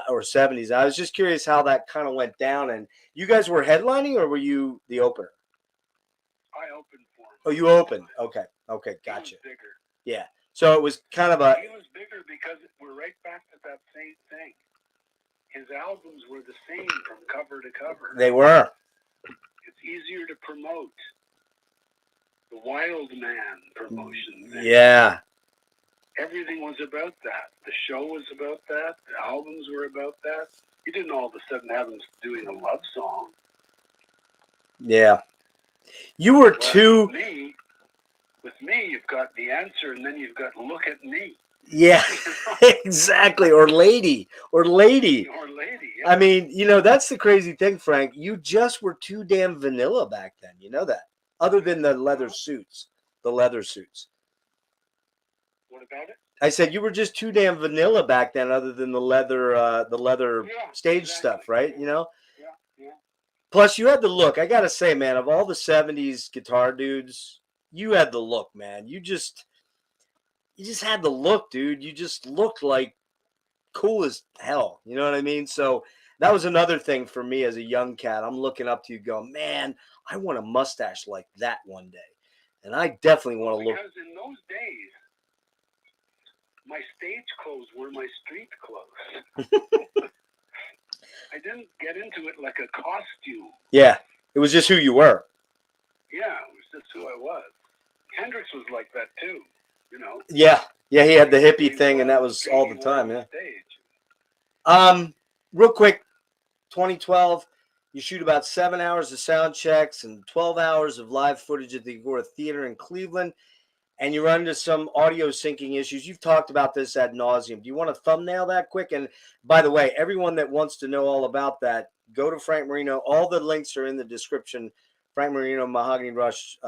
or 70s. I was just curious how that kind of went down. And you guys were headlining, or were you the opener? I opened for him. Oh, you opened. Okay, gotcha. He was bigger. Yeah. So it was kind of He was bigger because we're right back to that same thing. His albums were the same from cover to cover. They were. It's easier to promote. The Wild Man promotion thing. Yeah. Everything was about that. The show was about that. The albums were about that. You didn't all of a sudden have him doing a love song. Yeah. You were too... With me, you've got The Answer, and then you've got Look at Me. Yeah, exactly. Or Lady. Yeah. I mean, that's the crazy thing, Frank. You just were too damn vanilla back then. You know that? Other than the leather suits. What about it? I said you were just too damn vanilla back then, other than the leather stage stuff, right? Yeah. Plus, you had the look. I got to say, man, of all the 70s guitar dudes, you had the look, man. You just had the look, dude. You just looked like cool as hell. You know what I mean? So that was another thing for me as a young cat. I'm looking up to you going, man, I want a mustache like that one day. And I definitely want to look. Because in those days, my stage clothes were my street clothes. I didn't get into it like a costume. Yeah. It was just who you were. Yeah, it was just who I was. Hendrix was like that too, you know. Yeah, yeah, he had the hippie He thing, and that was all the he time. on Yeah. stage. Real quick, 2012, you shoot about 7 hours of sound checks and 12 hours of live footage at the Agora Theater in Cleveland, and you run into some audio syncing issues. You've talked about this ad nauseum. Do you want to thumbnail that quick? And by the way, everyone that wants to know all about that, go to Frank Marino. All the links are in the description. Frank Marino, Mahogany Rush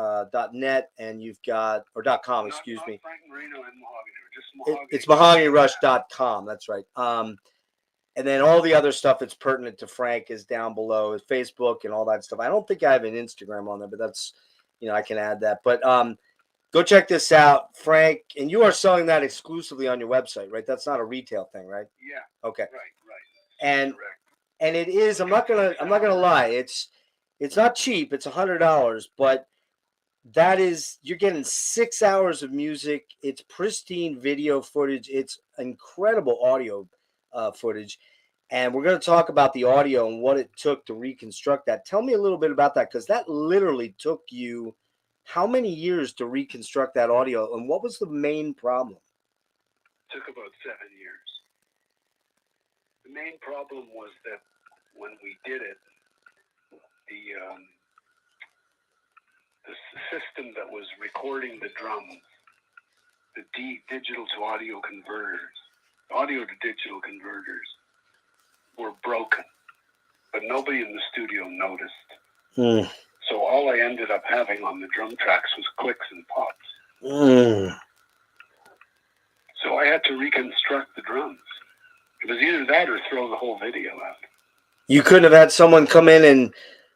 .net, and you've got, or .com, excuse me. Frank Marino and Mahogany, just Mahogany. It's mahoganyrush.com. That's right. And then all the other stuff that's pertinent to Frank is down below, is Facebook and all that stuff. I don't think I have an Instagram on there, but that's, I can add that. But go check this out, Frank. And you are selling that exclusively on your website, right? That's not a retail thing, right? Yeah. Okay. Right. And correct. And it is. I'm not gonna lie. It's not cheap. It's $100, but you're getting 6 hours of music. It's pristine video footage. It's incredible audio footage. And we're going to talk about the audio and what it took to reconstruct that. Tell me a little bit about that, because that literally took you how many years to reconstruct that audio, and what was the main problem? It took about 7 years. The main problem was that when we did it, the system that was recording the drums, the digital to audio converters, audio to digital converters, were broken, but nobody in the studio noticed. So all I ended up having on the drum tracks was clicks and pops. So I had to reconstruct the drums. It was either that or throw the whole video out. You couldn't have had someone come in and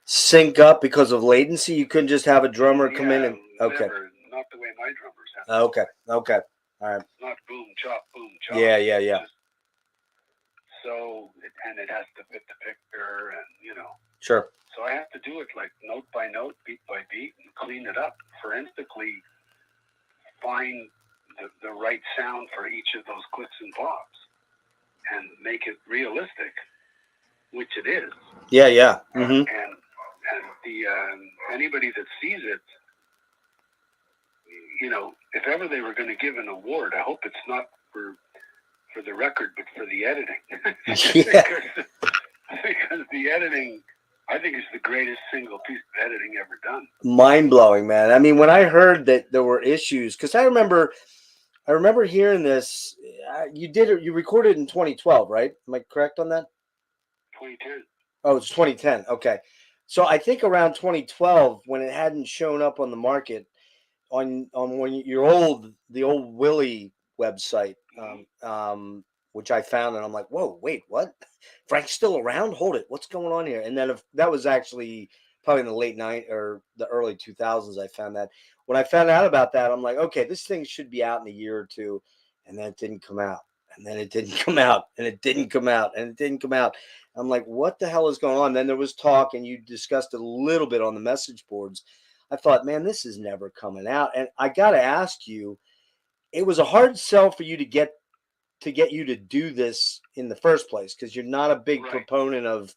sync up because of latency? You couldn't just have a drummer come in and... Okay. Never, not the way my drummers have. Okay. All right. It's not boom, chop, boom, chop. Yeah. So, and it has to fit the picture and, Sure. So I have to do it like note by note, beat by beat, and clean it up, forensically find the right sound for each of those clicks and pops and make it realistic, which it is. Yeah. Mm-hmm. And the anybody that sees it, if ever they were going to give an award, I hope it's not for the record, but for the editing. Yeah. because the editing, I think, is the greatest single piece of editing ever done. Mind-blowing, man. I mean, when I heard that there were issues, because I remember hearing this. You recorded in 2012, right? Am I correct on that? 2010. Oh, it's 2010. Okay. So I think around 2012, when it hadn't shown up on the market, on the old Willie website, which I found, and I'm like, whoa, wait, what? Frank's still around? Hold it, what's going on here? And then that was actually probably in the late '90s or the early 2000s. I found that. When I found out about that, I'm like, okay, this thing should be out in a year or two, and then it didn't come out, and then it didn't come out, and it didn't come out, and it didn't come out. I'm like, what the hell is going on? Then there was talk, and you discussed it a little bit on the message boards. I thought, man, this is never coming out. And I got to ask you, it was a hard sell for you to get you to do this in the first place, because you're not a big proponent of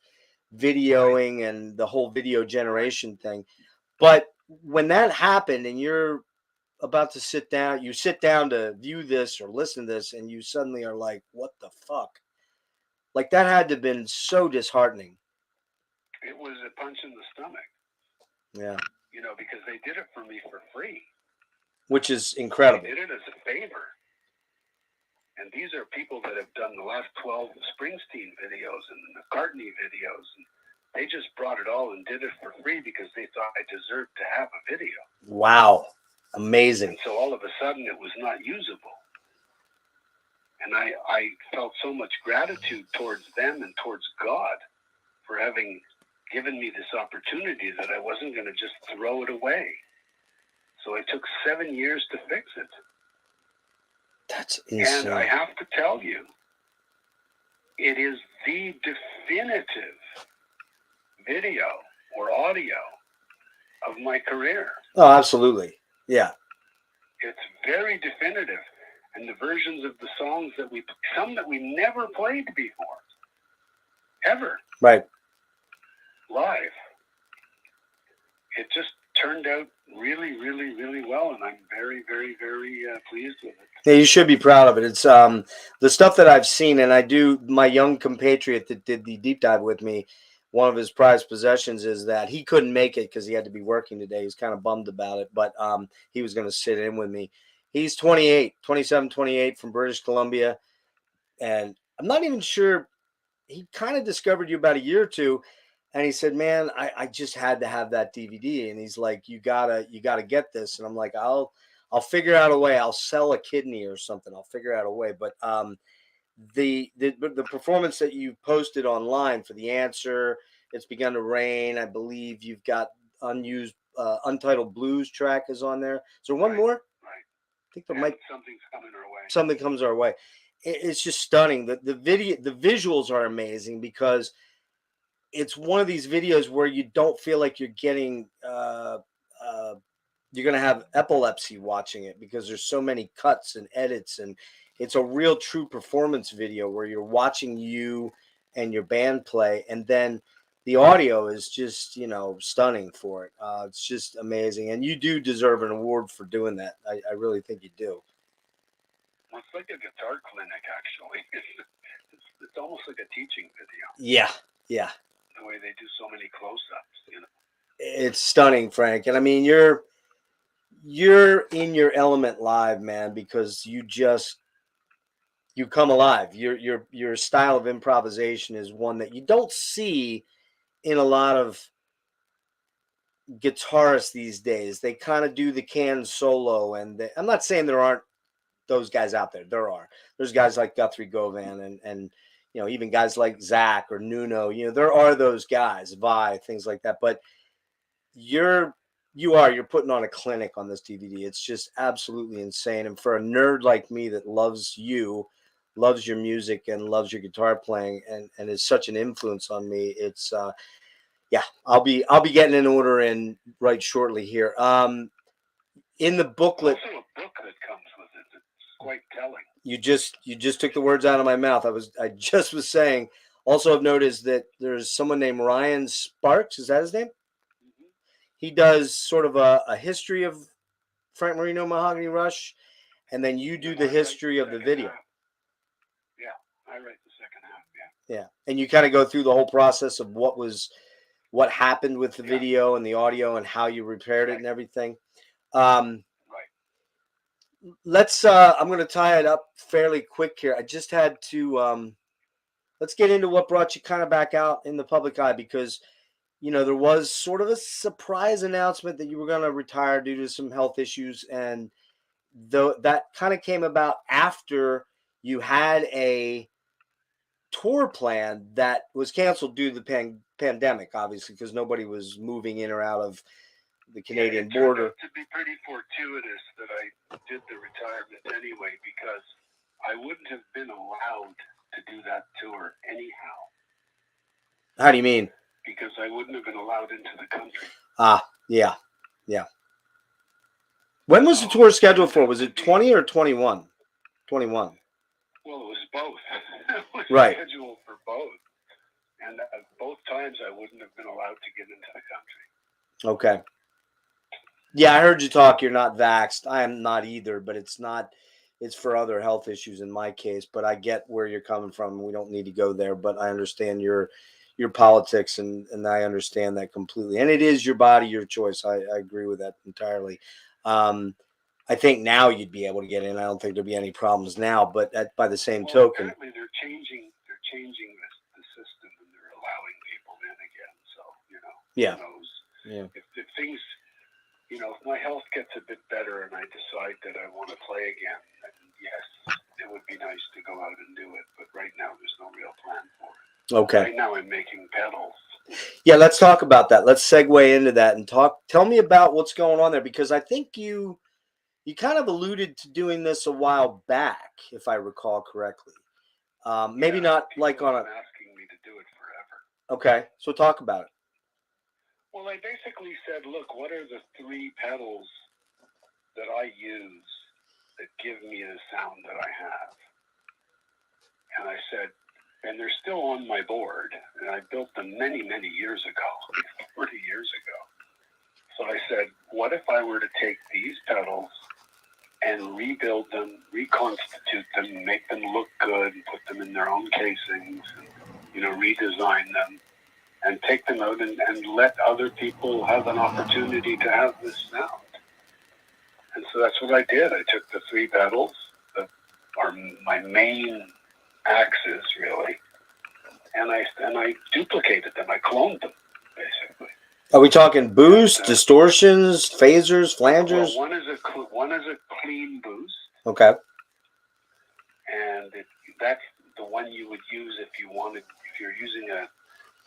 videoing and the whole video generation thing. But when that happened and you're about to sit down to view this or listen to this, and you suddenly are like, what the fuck? Like, that had to have been so disheartening. It was a punch in the stomach. Yeah. Because they did it for me for free. Which is incredible. They did it as a favor. And these are people that have done the last 12 Springsteen videos and McCartney videos. And they just brought it all and did it for free because they thought I deserved to have a video. Wow. Amazing. And so all of a sudden it was not usable. And I felt so much gratitude towards them and towards God for having given me this opportunity that I wasn't going to just throw it away. So it took 7 years to fix it. That's insane. And I have to tell you, it is the definitive video or audio of my career. Oh, absolutely. Yeah. It's very definitive. And the versions of the songs some that we never played before. Ever. Right. Live. It just turned out really, really, really well, and I'm very, very, very pleased with it. Yeah, you should be proud of it. It's the stuff that I've seen, and I do. My young compatriot that did the deep dive with me, one of his prized possessions is that he couldn't make it because he had to be working today. He's kind of bummed about it, but he was going to sit in with me. He's 27, 28 from British Columbia, and I'm not even sure. He kind of discovered you about a year or two, and he said, "Man, I just had to have that DVD." And he's like, "You gotta get this." And I'm like, I'll figure out a way. I'll sell a kidney or something. I'll figure out a way." But the performance that you posted online for The Answer, It's Begun to Rain, I believe you've got unused Untitled Blues track is on there. Is there one more? Right. I think there might. Something's coming our way. Something comes our way. It's just stunning. The visuals are amazing because it's one of these videos where you don't feel like you're getting you're going to have epilepsy watching it because there's so many cuts and edits, and it's a real true performance video where you're watching you and your band play, and then the audio is just, stunning for it. It's just amazing, and you do deserve an award for doing that. I really think you do. Well, it's like a guitar clinic, actually. It's almost like a teaching video. Yeah. The way they do so many close-ups, It's stunning, Frank. And I mean, you're in your element live, man, because you come alive. Your style of improvisation is one that you don't see in a lot of guitarists these days. They kind of do the canned solo, and I'm not saying there aren't those guys out there. There are. There's guys like Guthrie Govan and even guys like Zach or Nuno. There are those guys, Vi, things like that. But you're putting on a clinic on this DVD. It's just absolutely insane. And for a nerd like me that loves your music and loves your guitar playing and is such an influence on me, it's I'll be getting an order in right shortly here. In the booklet, also a book that comes with it. It's quite telling. You just took the words out of my mouth. I just was saying. Also, I've noticed that there's someone named Ryan Sparks. Is that his name? Mm-hmm. He does sort of a history of Frank Marino, Mahogany Rush, and then you do the history of the video. Half. Yeah, I write the second half. Yeah, and you kind of go through the whole process of what happened with the video and the audio and how you repaired it and everything. Right. Let's. I'm going to tie it up fairly quick here. I just had to. Let's get into what brought you kind of back out in the public eye, because there was sort of a surprise announcement that you were going to retire due to some health issues, and that kind of came about after you had a tour plan that was canceled due to the pandemic, obviously, because nobody was moving in or out of the Canadian border. It turned out to be pretty fortuitous that I did the retirement anyway, because I wouldn't have been allowed to do that tour anyhow. How do you mean? Because I wouldn't have been allowed into the country. Yeah. When was the tour scheduled for? Was it 20 or 21? 21. Well, it was both. It was scheduled for both. And both times I wouldn't have been allowed to get into the country. Okay. Yeah, I heard you talk. You're not vaxxed. I am not either, but it's for other health issues in my case. But I get where you're coming from. We don't need to go there, but I understand your politics, and I understand that completely. And it is your body, your choice. I agree with that entirely. I think now you'd be able to get in. I don't think there'd be any problems now, but by the same token, apparently they're changing the system, and they're allowing people in again. So who knows? Yeah. If things, if my health gets a bit better and I decide that I want to play again, then yes, it would be nice to go out and do it. But right now, there's no real plan for it. Okay. Right now, I'm making pedals. Yeah, let's talk about that. Let's segue into that and tell me about what's going on there, because I think you kind of alluded to doing this a while back, if I recall correctly. Maybe not like on a. Asking me to do it forever. Okay, so talk about it. Well, I basically said, look, what are the 3 pedals that I use that give me the sound that I have? And I said, and they're still on my board, and I built them many, many years ago, 40 years ago. So I said, what if I were to take these pedals and rebuild them, reconstitute them, make them look good, and put them in their own casings, and, redesign them, and take them out and let other people have an opportunity to have this sound. And so that's what I did. I took the 3 pedals that are my main axes, really, and I duplicated them. I cloned them, basically. Are we talking boost, distortions, phasers, flangers? Well, one is a clean boost. Okay. And that's the one you would use if you're using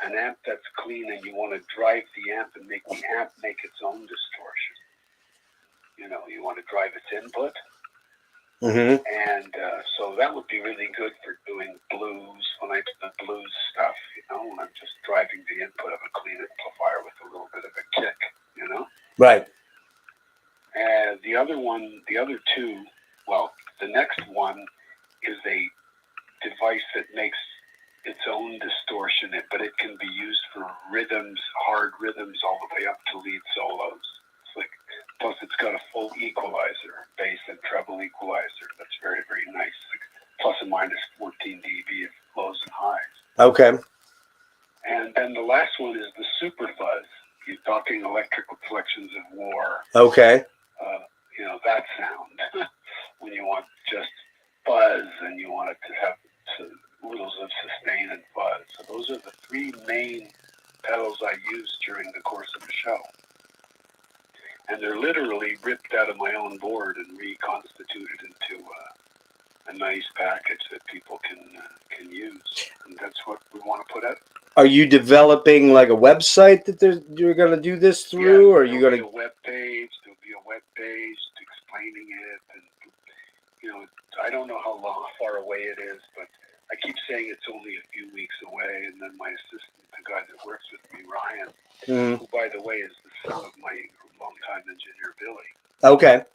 an amp that's clean and you want to drive the amp and make the amp make its own distortion. You want to drive its input. Mm-hmm. And so that would be really good for doing blues, when I do the blues stuff, when I'm just driving the input of a clean amplifier with a little bit of a kick, Right. And the other 2, the next one is a device that makes its own distortion, but it can be used for rhythms, hard rhythms, all the way up to lead solos. Plus it's got a full equalizer, bass and treble equalizer. That's very, very nice. Plus and minus 14 dB of lows and highs. Okay. And then the last one is the super fuzz. You're talking electric reflections of war. Okay. That sound. When you want just fuzz and you want it to have littles of sustain and fuzz. So those are the 3 main pedals I use during the course of a show. And they're literally ripped out of my own board and reconstituted into a nice package that people can use. And that's what we want to put out. Are you developing like a website that you're going to do this through, or are you going to? There'll be a web page explaining it, and I don't know how far away it is, but I keep saying it's only a few weeks away. And then my assistant, the guy that works with me, Ryan, who by the way is the son of my longtime engineer Billy. Okay.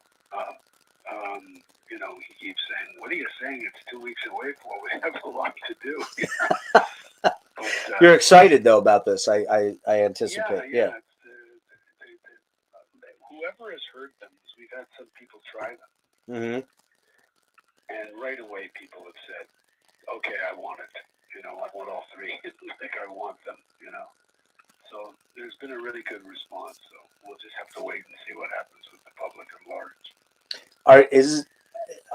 He keeps saying, "What are you saying? It's 2 weeks away for? We have a lot to do." But, you're excited though about this. I anticipate. Yeah. Whoever has heard them, we've had some people try them, Mm-hmm. and right away people have said, "Okay, I want it. I want all 3. I want them. So there's been a really good response. So we'll just have to wait and see what happens with the public at large.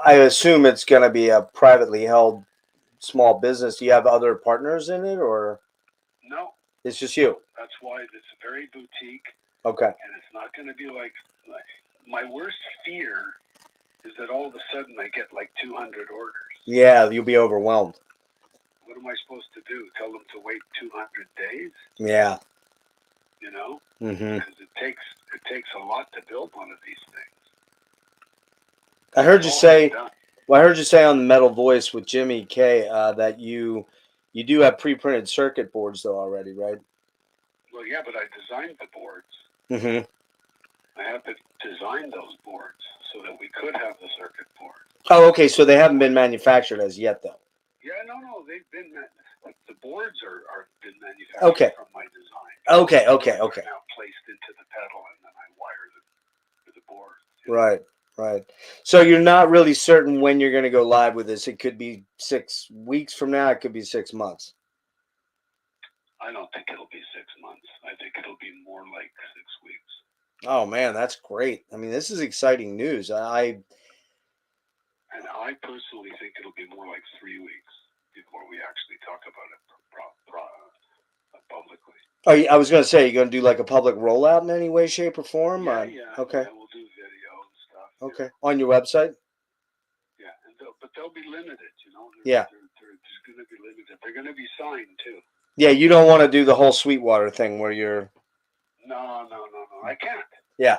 I assume it's going to be a privately held small business. Do you have other partners in it, or? No. It's just you. That's why it's very boutique. Okay. And it's not going to be like my worst fear is that all of a sudden I get like 200 orders. Yeah, you'll be overwhelmed. What am I supposed to do? Tell them to wait 200 days? Yeah. Mm-hmm. Because it takes a lot to build one of these things. I heard you say. Well, I heard you say on the Metal Voice with Jimmy K that you do have pre-printed circuit boards though already, right? Well, yeah, but I designed the boards. Mm-hmm. I have to design those boards so that we could have the circuit board. Oh, okay. So they haven't been manufactured as yet, though. Yeah, no, they've been the boards are been manufactured from my design. Okay. Now placed into the pedal, and then I wire them to the board. Right. So you're not really certain when you're going to go live with this. It could be 6 weeks from now. It could be 6 months. I don't think it'll be 6 months. I think it'll be more like 6 weeks. Oh man, that's great. I mean, this is exciting news. I personally think it'll be more like 3 weeks before we actually talk about it publicly. I was going to say, you're going to do like a public rollout in any way, shape, or form? Yeah. Okay. Yeah, we'll do video and stuff. Okay. On your website? Yeah, but they'll be limited, Yeah. They're just going to be limited. They're going to be signed, too. Yeah, you don't want to do the whole Sweetwater thing where you're... No. I can't. Yeah.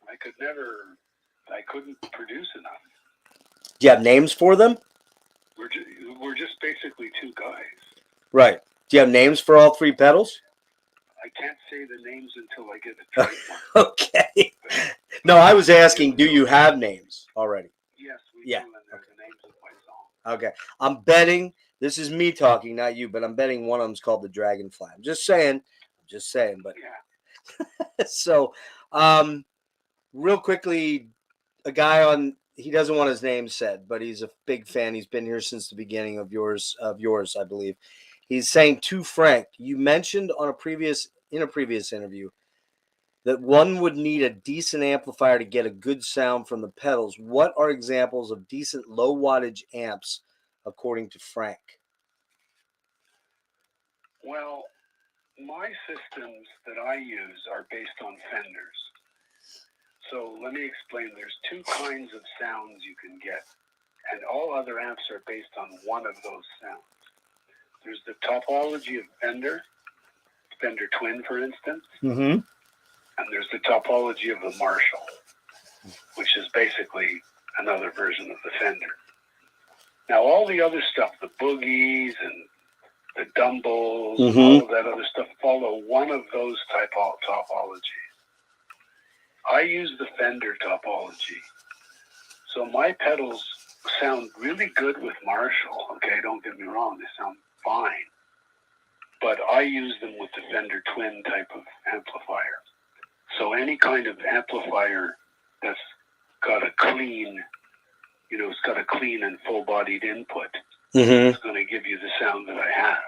I couldn't produce enough. Do you have names for them? We're just basically 2 guys. Right. Do you have names for all 3 pedals? I can't say the names until I get a trademark. Okay. No, I was asking, do you have names already? Yes, we do, and they're the names of my song. Okay. I'm betting, this is me talking, not you, but I'm betting one of them's called the Dragonfly. I'm just saying, but... Yeah. So, Real quickly, a guy on, he doesn't want his name said, but he's a big fan. He's been here since the beginning of yours, I believe. He's saying to Frank, you mentioned in a previous interview that one would need a decent amplifier to get a good sound from the pedals. What are examples of decent low wattage amps, according to Frank? Well, my systems that I use are based on Fenders. So let me explain. There's two kinds of sounds you can get, and all other amps are based on one of those sounds. There's the topology of Fender Twin, for instance, and there's the topology of the Marshall, which is basically another version of the Fender. Now, all the other stuff, the boogies and the Dumbles, all of that other stuff, follow one of those topologies. I use the Fender topology. So my pedals sound really good with Marshall, okay? Don't get me wrong, they sound fine. But I use them with the Fender Twin type of amplifier. So any kind of amplifier that's got a clean, it's got a clean and full-bodied input, it's going to give you the sound that I have.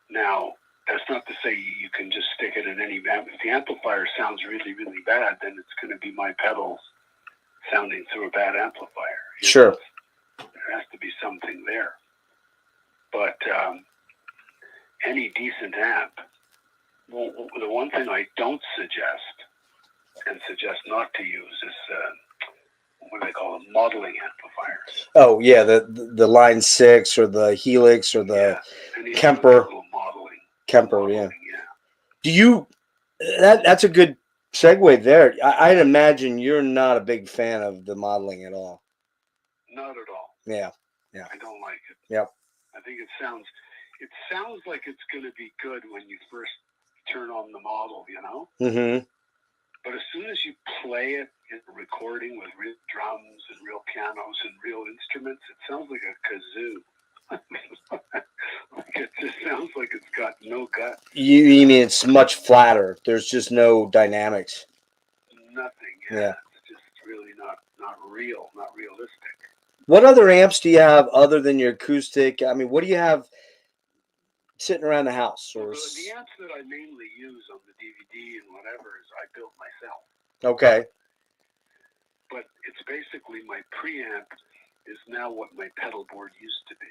Now, that's not to say you can just stick it in any amp. If the amplifier sounds really, really bad, then it's going to be my pedals sounding through a bad amplifier. Sure. There has to be something there. But any decent amp, well, the one thing I don't suggest and suggest not to use is what do they call them? Modeling amplifiers. Oh yeah, the Line 6 or the Helix or the Kemper. Kemper, yeah. Do you? That's a good segue there. I'd imagine you're not a big fan of the modeling at all. Not at all. Yeah. I don't like it. Yep. I think it sounds like it's going to be good when you first turn on the model, But as soon as you play it in a recording with real drums and real pianos and real instruments, it sounds like a kazoo. It just sounds like it's got no gut. You mean it's much flatter? There's just no dynamics. Nothing. Yeah. It's just really not real, not realistic. What other amps do you have other than your acoustic? I mean, what do you have sitting around the house? Or the amps that I mainly use on the DVD and whatever is I built myself. Okay. But it's basically my preamp is now what my pedal board used to be.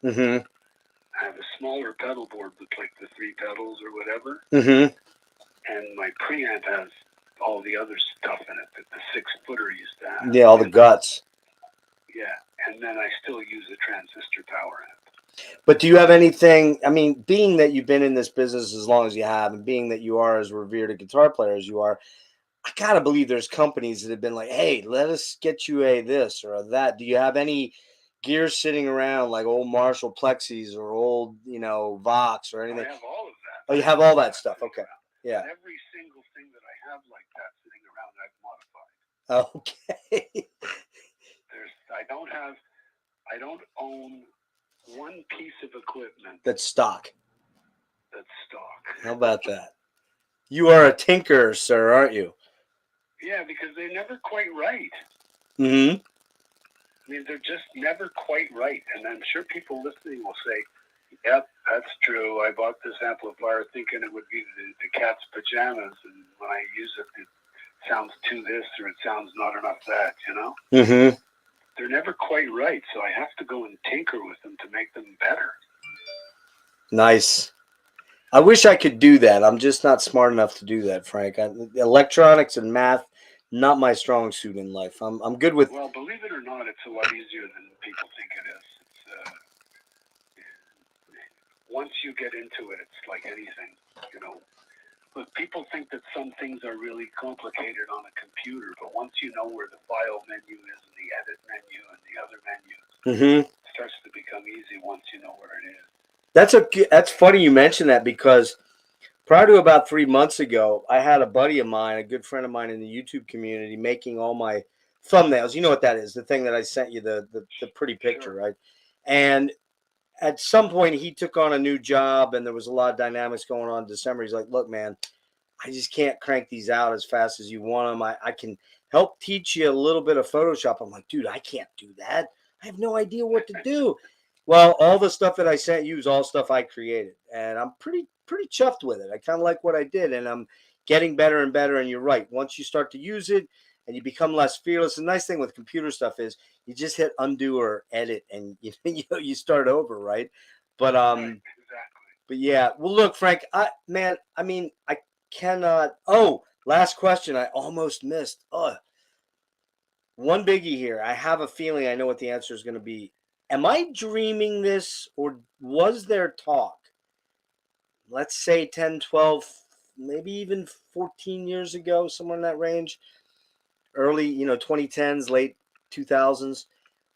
I have a smaller pedal board with like the 3 pedals or whatever. And my preamp has all the other stuff in it that the 6-footer used to have. Yeah, all the guts. Yeah, and then I still use a transistor power amp. But do you have anything, I mean, being that you've been in this business as long as you have, and being that you are as revered a guitar player as you are, I gotta believe there's companies that have been like, hey, let us get you a this or a that. Do you have any gear sitting around like old Marshall Plexis or old, Vox or anything? I have all of that. Oh, you have all that stuff. Okay. Yeah. And every single thing that I have like that sitting around, I've modified. Okay. I don't own one piece of equipment that's stock. How about that? You are a tinker, sir, aren't you? Yeah, because they're never quite right. I mean, they're just never quite right. And I'm sure people listening will say, yep, that's true. I bought this amplifier thinking it would be the cat's pajamas. And when I use it, it sounds too this or it sounds not enough that, They're never quite right. So I have to go and tinker with them to make them better. Nice. I wish I could do that. I'm just not smart enough to do that, Frank. Electronics and math, not my strong suit in life. I'm good with. Well, believe it or not, it's a lot easier than people think it is. Once you get into it, it's like anything, Look, people think that some things are really complicated on a computer, but once you know where the file menu is and the edit menu and the other menus, it starts to become easy once you know where it is. That's funny you mentioned that, because prior to about 3 months ago, I had a buddy of mine, a good friend of mine in the YouTube community, making all my thumbnails. You know what that is? The thing that I sent you, the pretty picture, right? And at some point, he took on a new job, and there was a lot of dynamics going on in December. He's like, look, man, I just can't crank these out as fast as you want them. I can help teach you a little bit of Photoshop. I'm like, dude, I can't do that. I have no idea what to do. Well, all the stuff that I sent you is all stuff I created, and I'm pretty chuffed with it. I kind of like what I did, and I'm getting better and better. And you're right. Once you start to use it and you become less fearless, the nice thing with computer stuff is you just hit undo or edit, and you start over, right? But Right, exactly. but yeah. Well, look, Frank, I mean, I cannot. Oh, last question. I almost missed. One biggie here. I have a feeling I know what the answer is going to be. Am I dreaming this, or was there talk? Let's say 10, 12, maybe even 14 years ago, somewhere in that range, early, 2010s, late 2000s.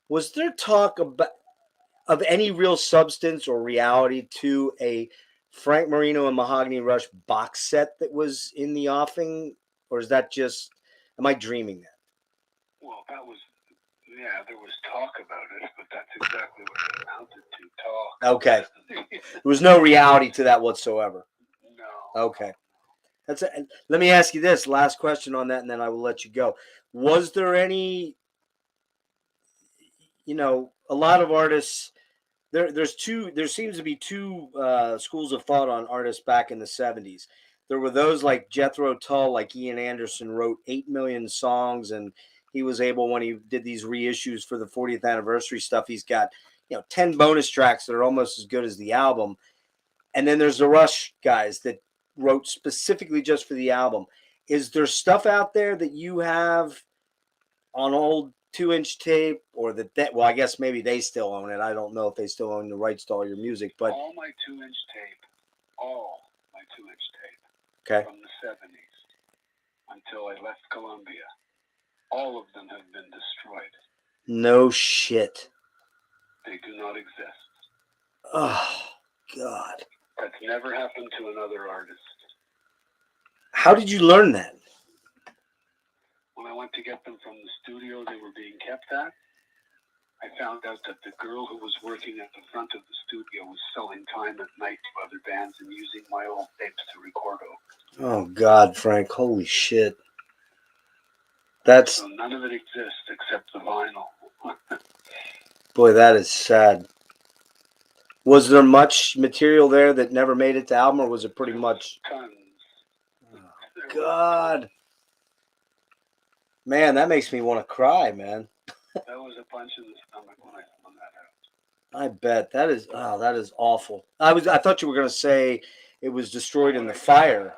Was there talk of any real substance or reality to a Frank Marino and Mahogany Rush box set that was in the offing, or is that just, am I dreaming that? Well, that was, yeah, there was talk about it, but that's exactly what it amounted to, talk. Okay. There was no reality to that whatsoever. No. Okay. That's it. Let me ask you this last question on that, and then I will let you go. Was there any, a lot of artists, there seems to be two schools of thought on artists back in the 70s. There were those like Jethro Tull, like Ian Anderson, wrote 8 million songs, and he was able, when he did these reissues for the 40th anniversary stuff, he's got 10 bonus tracks that are almost as good as the album. And then there's the Rush guys that wrote specifically just for the album. Is there stuff out there that you have on old 2-inch tape, or well, I guess maybe they still own it. I don't know if they still own the rights to all your music, but all my 2-inch tape, okay, from the 70s until I left Columbia, all of them have been destroyed. No shit. They do not exist. Oh God. That's never happened to another artist. How did you learn that? When I went to get them from the studio they were being kept at, I found out that the girl who was working at the front of the studio was selling time at night to other bands and using my old tapes to record over. Oh God, Frank, holy shit. That's, so none of it exists except the vinyl. boy, that is sad. Was there much material there that never made it to album, or was it pretty much tons? Oh, God. Man, that makes me want to cry, man. That was a punch in the stomach when I found that out. I bet that is awful. I thought you were going to say it was destroyed in the fire.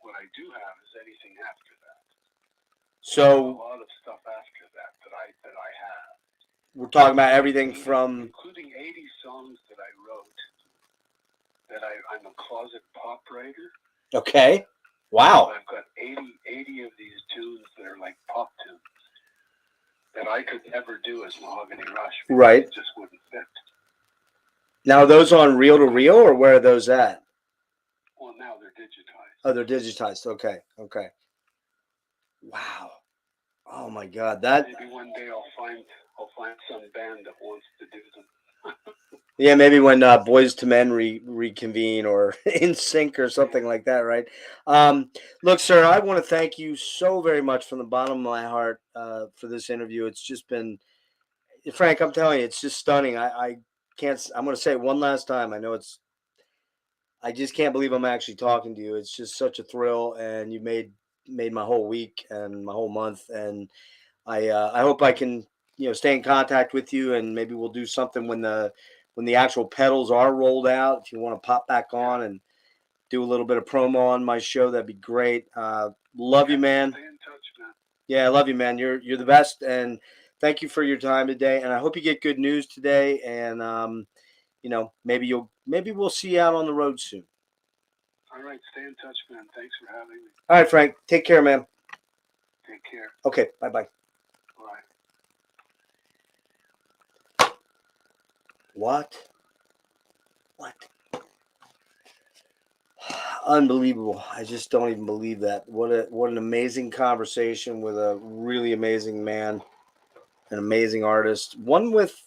What I do have is anything after that. So a lot of stuff after that I have. We're talking about everything from including 80 songs that I wrote. That I'm a closet pop writer. Okay. Wow. So I've got 80 of these tunes that are like pop tunes that I could never do as Mahogany Rush. Right. It just wouldn't fit. Now, are those on reel to reel, or where are those at? Well, now they're digitized. Oh, they're digitized. Okay. Okay. Wow. Oh my God. That. Maybe one day I'll find some band that wants to do them. Yeah, maybe when Boys to Men reconvene, or In Sync or something like that, right? Look, sir, I want to thank you so very much from the bottom of my heart for this interview. It's just been, Frank, I'm telling you, it's just stunning. I can't, I'm going to say it one last time. I know I just can't believe I'm actually talking to you. It's just such a thrill, and you made my whole week and my whole month. And I hope I can, stay in contact with you, and maybe we'll do something when the actual pedals are rolled out. If you want to pop back on and do a little bit of promo on my show, that'd be great. Love you, man. Stay in touch, man. Yeah, I love you, man. You're the best, and thank you for your time today. And I hope you get good news today. And maybe we'll see you out on the road soon. All right, stay in touch, man. Thanks for having me. All right, Frank. Take care, man. Take care. Okay. Bye-bye. Bye. What? Unbelievable. I just don't even believe that. What an amazing conversation with a really amazing man, an amazing artist, one with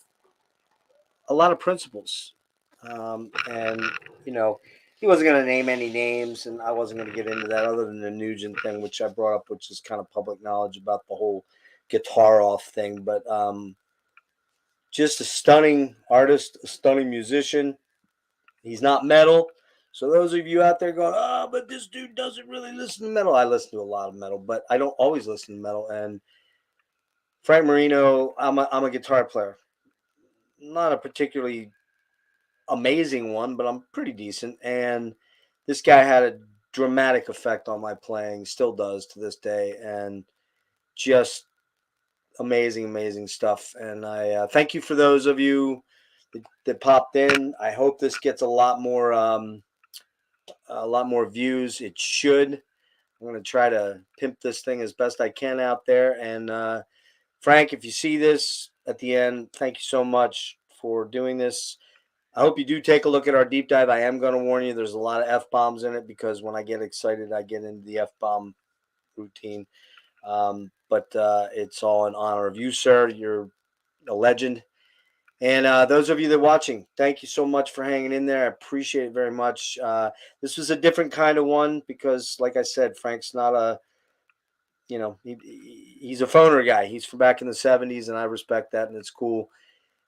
a lot of principles. And he wasn't going to name any names, and I wasn't going to get into that other than the Nugent thing, which I brought up, which is kind of public knowledge about the whole guitar off thing. But just a stunning artist, a stunning musician. He's not metal. So those of you out there going, oh, but this dude doesn't really listen to metal. I listen to a lot of metal, but I don't always listen to metal. And Frank Marino, I'm a guitar player. Not a particularly amazing one, but I'm pretty decent. And this guy had a dramatic effect on my playing, still does to this day. And just amazing, amazing stuff. And I thank you for those of you that popped in. I hope this gets a lot more views. It should. I'm going to try to pimp this thing as best I can out there. And Frank, if you see this at the end, thank you so much for doing this. I hope you do take a look at our deep dive. I am going to warn you, there's a lot of F-bombs in it because when I get excited, I get into the F-bomb routine. But it's all in honor of you, sir. You're a legend. And those of you that are watching, thank you so much for hanging in there. I appreciate it very much. This was a different kind of one because, like I said, Frank's not a, he's a phoner guy. He's from back in the 70s, and I respect that, and it's cool.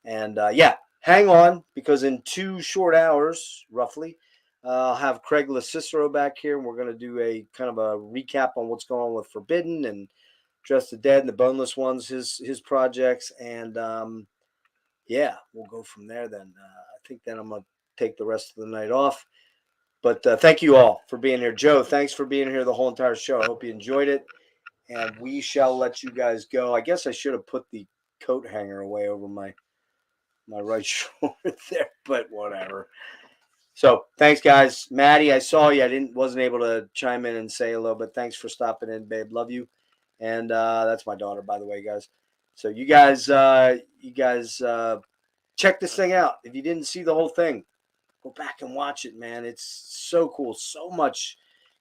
And yeah, hang on, because in 2 short hours, roughly, I'll have Craig LaCicero back here, and we're going to do a kind of a recap on what's going on with Forbidden and Dress the Dead and the Boneless Ones, his projects. And yeah, we'll go from there then. I think then I'm going to take the rest of the night off. But thank you all for being here. Joe, thanks for being here the whole entire show. I hope you enjoyed it. And we shall let you guys go. I guess I should have put the coat hanger away over my right shoulder there, but whatever. So thanks, guys. Maddie, I saw you. Wasn't able to chime in and say hello, but thanks for stopping in, babe. Love you. And that's my daughter, by the way, guys. So you guys check this thing out. If you didn't see the whole thing, go back and watch it, man. It's so cool. So much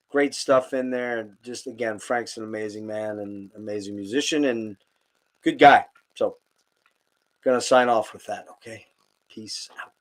great stuff in there. And just, again, Frank's an amazing man and amazing musician and good guy. So, going to sign off with that, okay? Peace out.